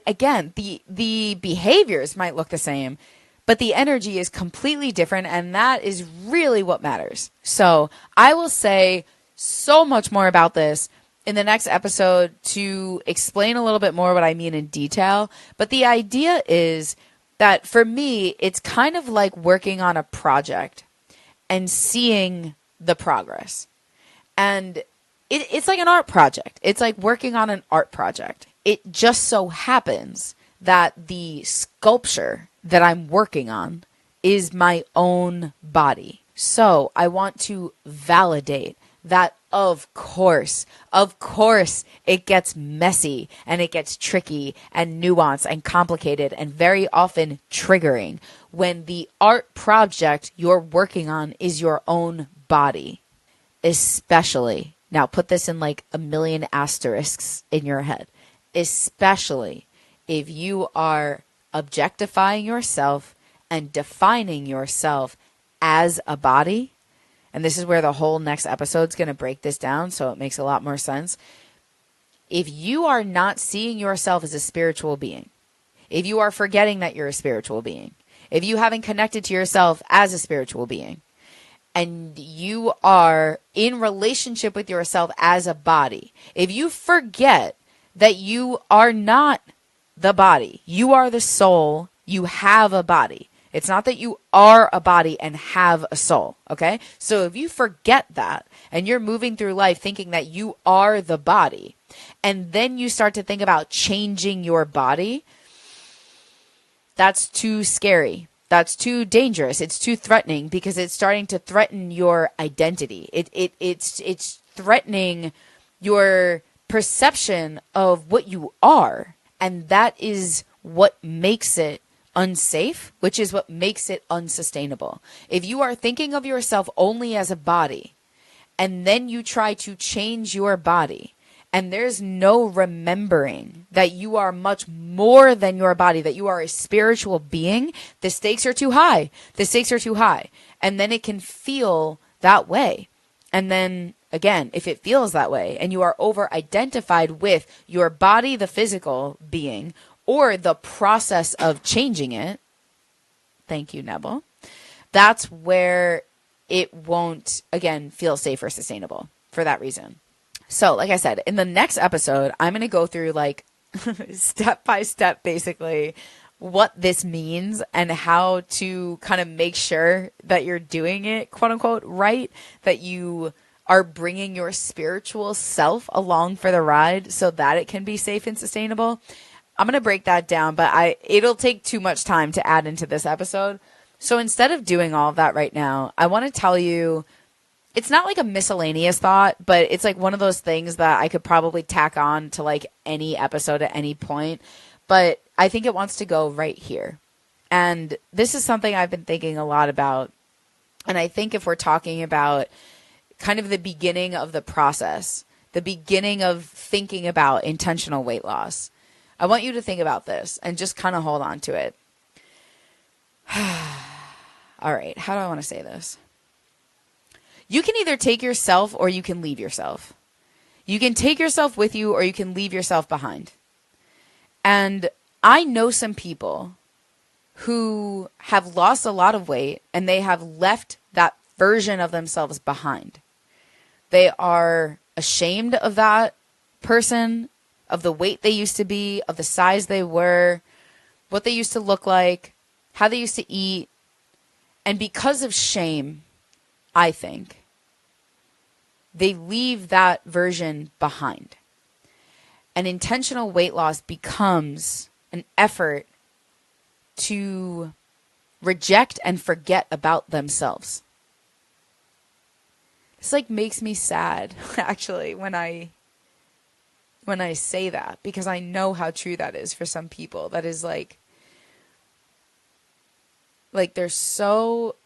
again, the behaviors might look the same, but the energy is completely different. And that is really what matters. So I will say so much more about this in the next episode to explain a little bit more what I mean in detail. But the idea is that for me, it's kind of like working on a project and seeing the progress. And it's like an art project. It's like working on an art project. It just so happens that the sculpture that I'm working on is my own body. So I want to validate that of course it gets messy and it gets tricky and nuanced and complicated and very often triggering when the art project you're working on is your own body. Especially, now put this in like a million asterisks in your head, especially if you are objectifying yourself and defining yourself as a body. And this is where the whole next episode is going to break this down, so it makes a lot more sense. If you are not seeing yourself as a spiritual being, if you are forgetting that you're a spiritual being, if you haven't connected to yourself as a spiritual being, and you are in relationship with yourself as a body, if you forget that you are not the body, you are the soul, you have a body. It's not that you are a body and have a soul, okay? So if you forget that and you're moving through life thinking that you are the body, and then you start to think about changing your body, that's too scary. That's too dangerous. It's too threatening because it's starting to threaten your identity. It's threatening your perception of what you are. And that is what makes it unsafe, which is what makes it unsustainable. If you are thinking of yourself only as a body, and then you try to change your body, and there's no remembering that you are much more than your body, that you are a spiritual being, the stakes are too high. The stakes are too high. And then it can feel that way. And then again, if it feels that way and you are over-identified with your body, the physical being, or the process of changing it, thank you, Neville, that's where it won't, again, feel safe or sustainable for that reason. So, like I said, in the next episode, I'm going to go through like step by step, basically, what this means and how to kind of make sure that you're doing it, quote unquote, right, that you are bringing your spiritual self along for the ride so that it can be safe and sustainable. I'm going to break that down, but it'll take too much time to add into this episode. So instead of doing all of that right now, I want to tell you, it's not like a miscellaneous thought, but it's like one of those things that I could probably tack on to like any episode at any point. But I think it wants to go right here. And this is something I've been thinking a lot about. And I think if we're talking about kind of the beginning of the process, the beginning of thinking about intentional weight loss. I want you to think about this and just kind of hold on to it. All right, how do I want to say this? You can either take yourself or you can leave yourself. You can take yourself with you or you can leave yourself behind. And I know some people who have lost a lot of weight and they have left that version of themselves behind. They are ashamed of that person, of the weight they used to be, of the size they were, what they used to look like, how they used to eat. And because of shame, I think, they leave that version behind. And intentional weight loss becomes an effort to reject and forget about themselves. This like makes me sad, actually, when I say that, because I know how true that is for some people. That is like they're so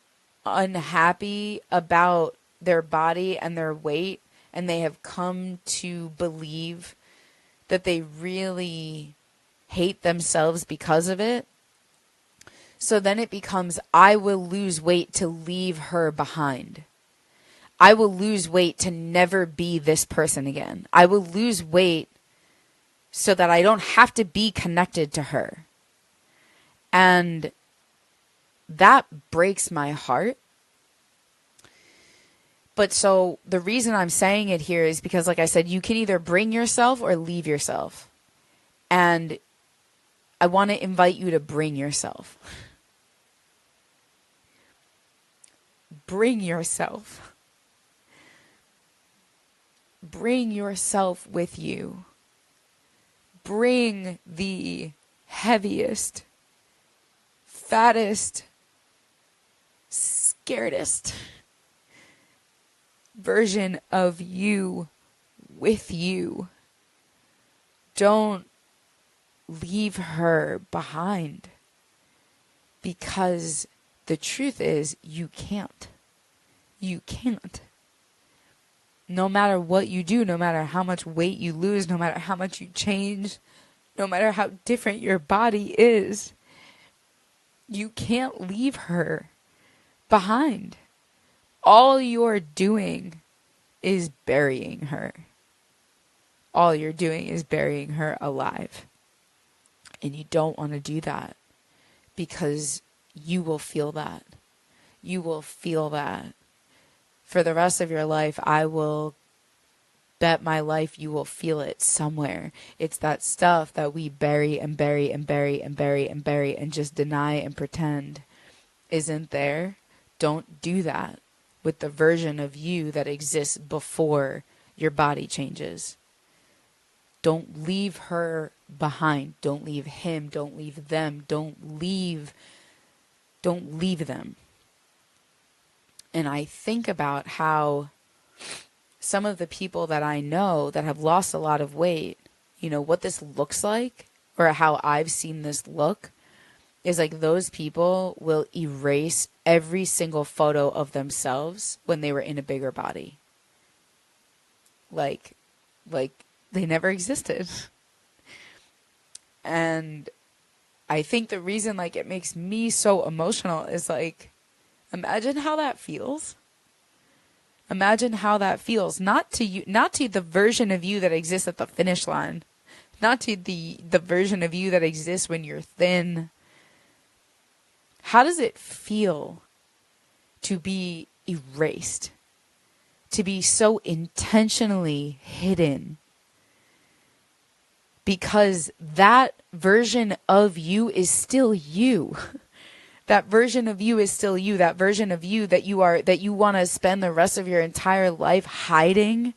unhappy about their body and their weight, and they have come to believe that they really hate themselves because of it. So then it becomes, I will lose weight to leave her behind. I will lose weight to never be this person again. I will lose weight so that I don't have to be connected to her. And that breaks my heart. But so the reason I'm saying it here is because, like I said, you can either bring yourself or leave yourself. And I want to invite you to bring yourself. Bring yourself. Bring yourself with you. Bring the heaviest, fattest, scaredest version of you with you. Don't leave her behind, because the truth is you can't. You can't. No matter what you do, no matter how much weight you lose, no matter how much you change, no matter how different your body is, you can't leave her behind. All you're doing is burying her. All you're doing is burying her alive. And you don't want to do that, because you will feel that. You will feel that. For the rest of your life, I will bet my life you will feel it somewhere. It's that stuff that we bury and bury and bury and bury and bury and just deny and pretend isn't there. Don't do that with the version of you that exists before your body changes. Don't leave her behind. Don't leave him. Don't leave them. Don't leave them. And I think about how some of the people that I know that have lost a lot of weight, you know, what this looks like, or how I've seen this look, is like those people will erase every single photo of themselves when they were in a bigger body. Like they never existed. And I think the reason like it makes me so emotional is like, imagine how that feels. Imagine how that feels. Not to you, not to the version of you that exists at the finish line. Not to the version of you that exists when you're thin. How does it feel to be erased? To be so intentionally hidden? Because that version of you is still you. That version of you is still you. That version of you that you want to spend the rest of your entire life hiding,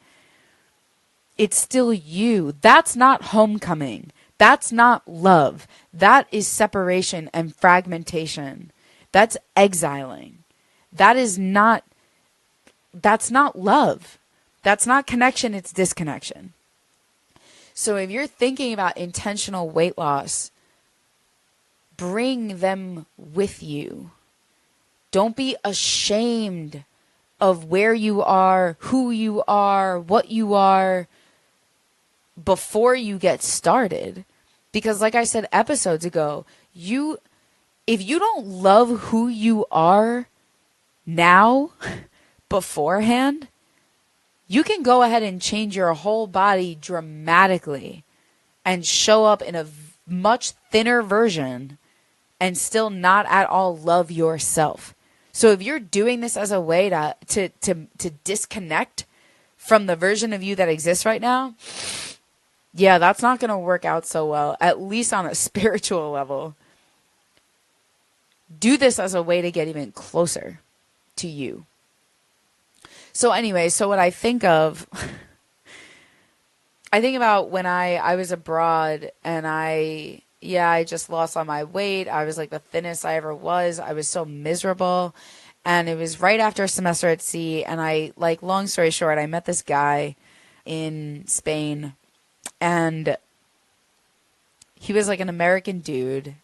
it's still you. That's not homecoming. That's not love. That is separation and fragmentation. That's exiling. That's not love. That's not connection, it's disconnection. So if you're thinking about intentional weight loss, bring them with you. Don't be ashamed of where you are, who you are, what you are before you get started. Because like I said episodes ago, if you don't love who you are now beforehand, you can go ahead and change your whole body dramatically and show up in a much thinner version and still not at all love yourself. So if you're doing this as a way to disconnect from the version of you that exists right now, yeah, that's not going to work out so well, at least on a spiritual level. Do this as a way to get even closer to you. So anyway, so what I think of, I think about when I was abroad and I just lost all my weight. I was like the thinnest I ever was. I was so miserable. And it was right after a semester at sea. And long story short, I met this guy in Spain. And he was like an American dude.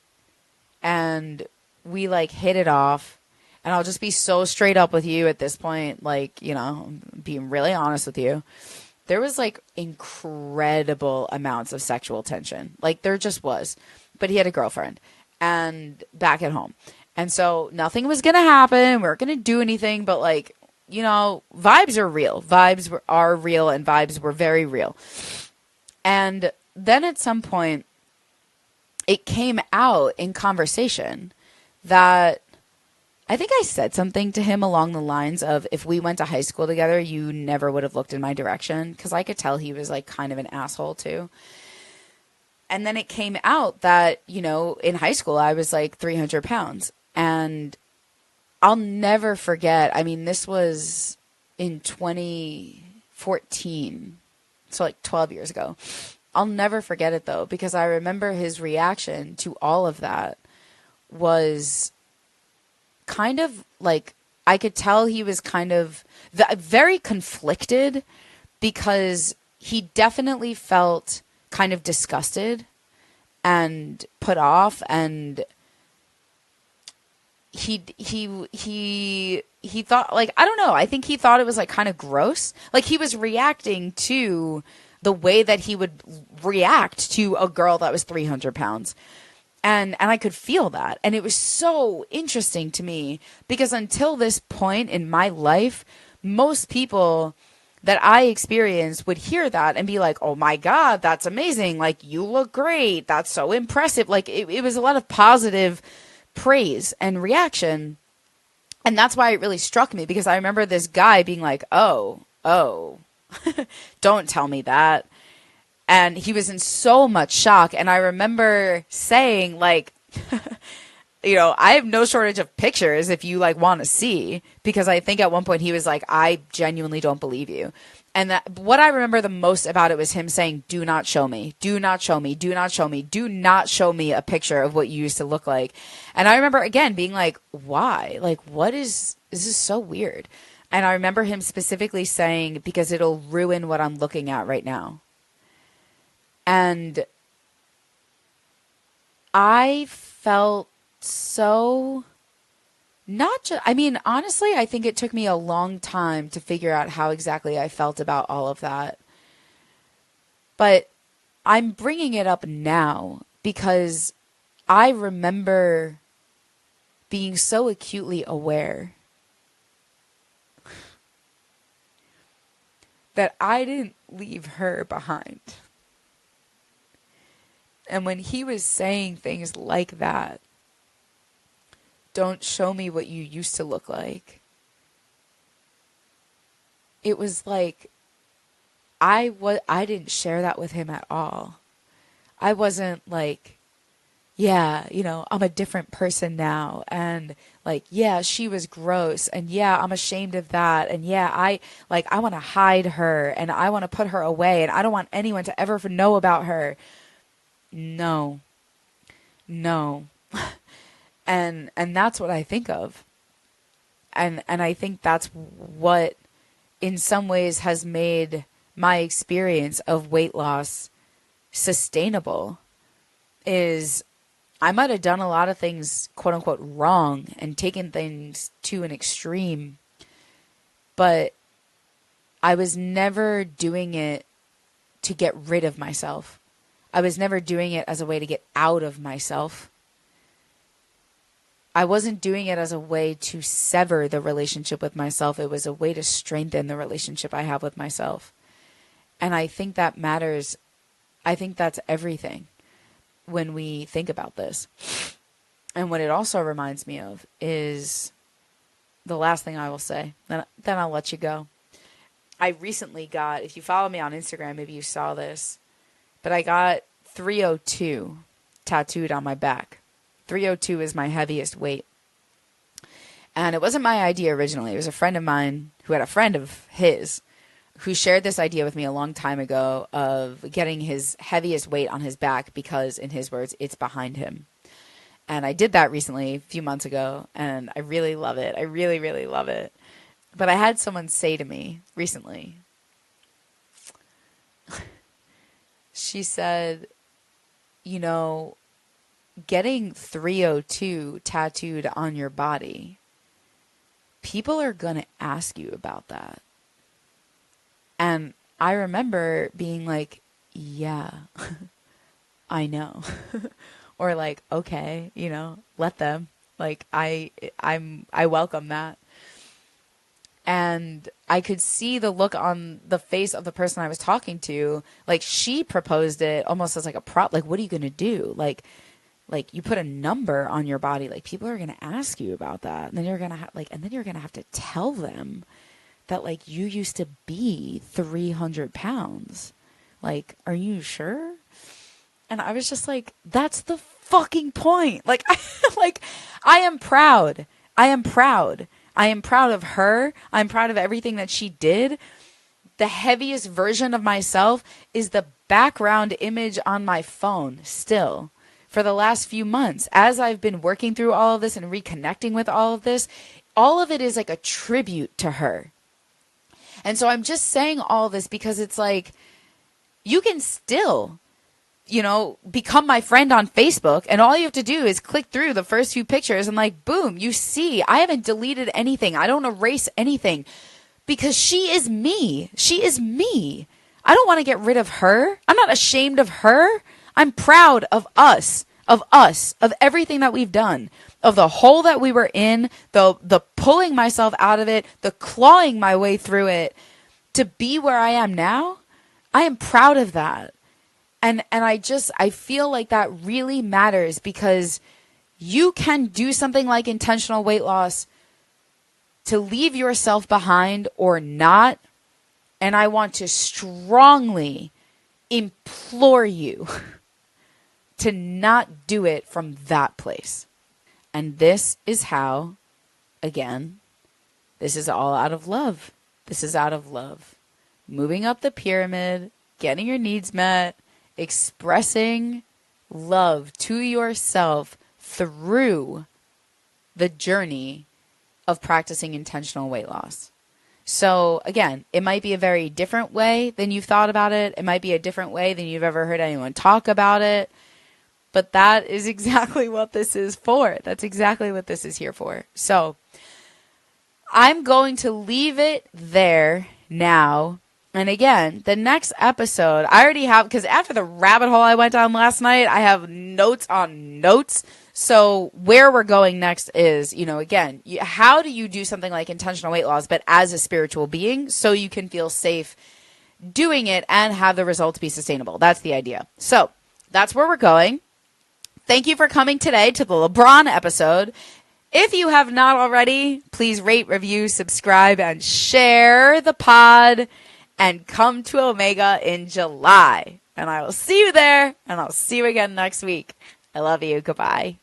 And we like hit it off. And I'll just be so straight up with you at this point, like, you know, being really honest with you. There was like incredible amounts of sexual tension. Like there just was. But he had a girlfriend and back at home. And so nothing was going to happen. We weren't going to do anything. But like, you know, vibes are real. Vibes are real and vibes were very real. And then at some point, it came out in conversation that I think I said something to him along the lines of, if we went to high school together, you never would have looked in my direction. Because I could tell he was like kind of an asshole too. And then it came out that, you know, in high school, I was like 300 pounds. And I'll never forget. I mean, this was in 2014. So like 12 years ago. I'll never forget it though, because I remember his reaction to all of that was kind of like, I could tell he was kind of very conflicted, because he definitely felt kind of disgusted and put off, and he thought, like, I don't know, I think he thought it was like kind of gross. Like he was reacting to the way that he would react to a girl that was 300 pounds. And I could feel that. And it was so interesting to me, because until this point in my life, most people that I experienced would hear that and be like, oh my God, that's amazing. Like, you look great. That's so impressive. Like it was a lot of positive praise and reaction. And that's why it really struck me, because I remember this guy being like, oh, don't tell me that. And he was in so much shock. And I remember saying, like, you know, I have no shortage of pictures if you like want to see, because I think at one point he was like, I genuinely don't believe you. And that, what I remember the most about it was him saying, do not show me, do not show me, do not show me, do not show me a picture of what you used to look like. And I remember again being like, why? Like, this is so weird. And I remember him specifically saying, because it'll ruin what I'm looking at right now. And I felt so honestly, I think it took me a long time to figure out how exactly I felt about all of that. But I'm bringing it up now because I remember being so acutely aware that I didn't leave her behind. And when he was saying things like that, don't show me what you used to look like, it was like I didn't share that with him at all. I wasn't like, yeah, you know, I'm a different person now, and like, yeah, she was gross, and yeah, I'm ashamed of that, and yeah, I want to hide her, and I want to put her away, and I don't want anyone to ever know about her. No. And that's what I think of. And I think that's what in some ways has made my experience of weight loss sustainable, is I might have done a lot of things, quote unquote, wrong and taken things to an extreme. but I was never doing it to get rid of myself. I was never doing it as a way to get out of myself. I wasn't doing it as a way to sever the relationship with myself. It was a way to strengthen the relationship I have with myself. And I think that matters. I think that's everything when we think about this. And what it also reminds me of is the last thing I will say, then I'll let you go. I recently got, if you follow me on Instagram, maybe you saw this, but I got 302 tattooed on my back. 302 is my heaviest weight. And it wasn't my idea originally. It was a friend of mine who had a friend of his who shared this idea with me a long time ago of getting his heaviest weight on his back because, in his words, it's behind him. And I did that recently, a few months ago, and I really love it. I really, really love it. But I had someone say to me recently, she said, you know, getting 302 tattooed on your body, people are going to ask you about that. And I remember being like, yeah, I know. Or like, okay, you know, let them. Like, I welcome that. And I could see the look on the face of the person I was talking to. Like, she proposed it almost as like a prop. Like, what are you going to do? Like you put a number on your body. Like, people are going to ask you about that. And then you're going to have to tell them that, like, you used to be 300 pounds. Like, are you sure? And I was just like, that's the fucking point. Like, I am proud. I am proud. I am proud of her. I'm proud of everything that she did. The heaviest version of myself is the background image on my phone still. For the last few months, as I've been working through all of this and reconnecting with all of this, all of it is like a tribute to her. And so I'm just saying all this because it's like, you can still, you know, become my friend on Facebook, and all you have to do is click through the first few pictures and, like, boom, you see, I haven't deleted anything. I don't erase anything because she is me. She is me. I don't want to get rid of her. I'm not ashamed of her. I'm proud of us, of everything that we've done, of the hole that we were in, the pulling myself out of it, the clawing my way through it to be where I am now. I am proud of that. And I feel like that really matters because you can do something like intentional weight loss to leave yourself behind or not. And I want to strongly implore you to not do it from that place. And this is how, again, this is all out of love. This is out of love. Moving up the pyramid, getting your needs met, expressing love to yourself through the journey of practicing intentional weight loss. So again, it might be a very different way than you've thought about it. It might be a different way than you've ever heard anyone talk about it. But that is exactly what this is for. That's exactly what this is here for. So I'm going to leave it there now. And again, the next episode, I already have, because after the rabbit hole I went down last night, I have notes on notes. So where we're going next is, you know, again, how do you do something like intentional weight loss, but as a spiritual being, so you can feel safe doing it and have the results be sustainable? That's the idea. So that's where we're going. Thank you for coming today to the LeBron episode. If you have not already, please rate, review, subscribe, and share the pod. And come to Omega in July. And I will see you there, and I'll see you again next week. I love you. Goodbye.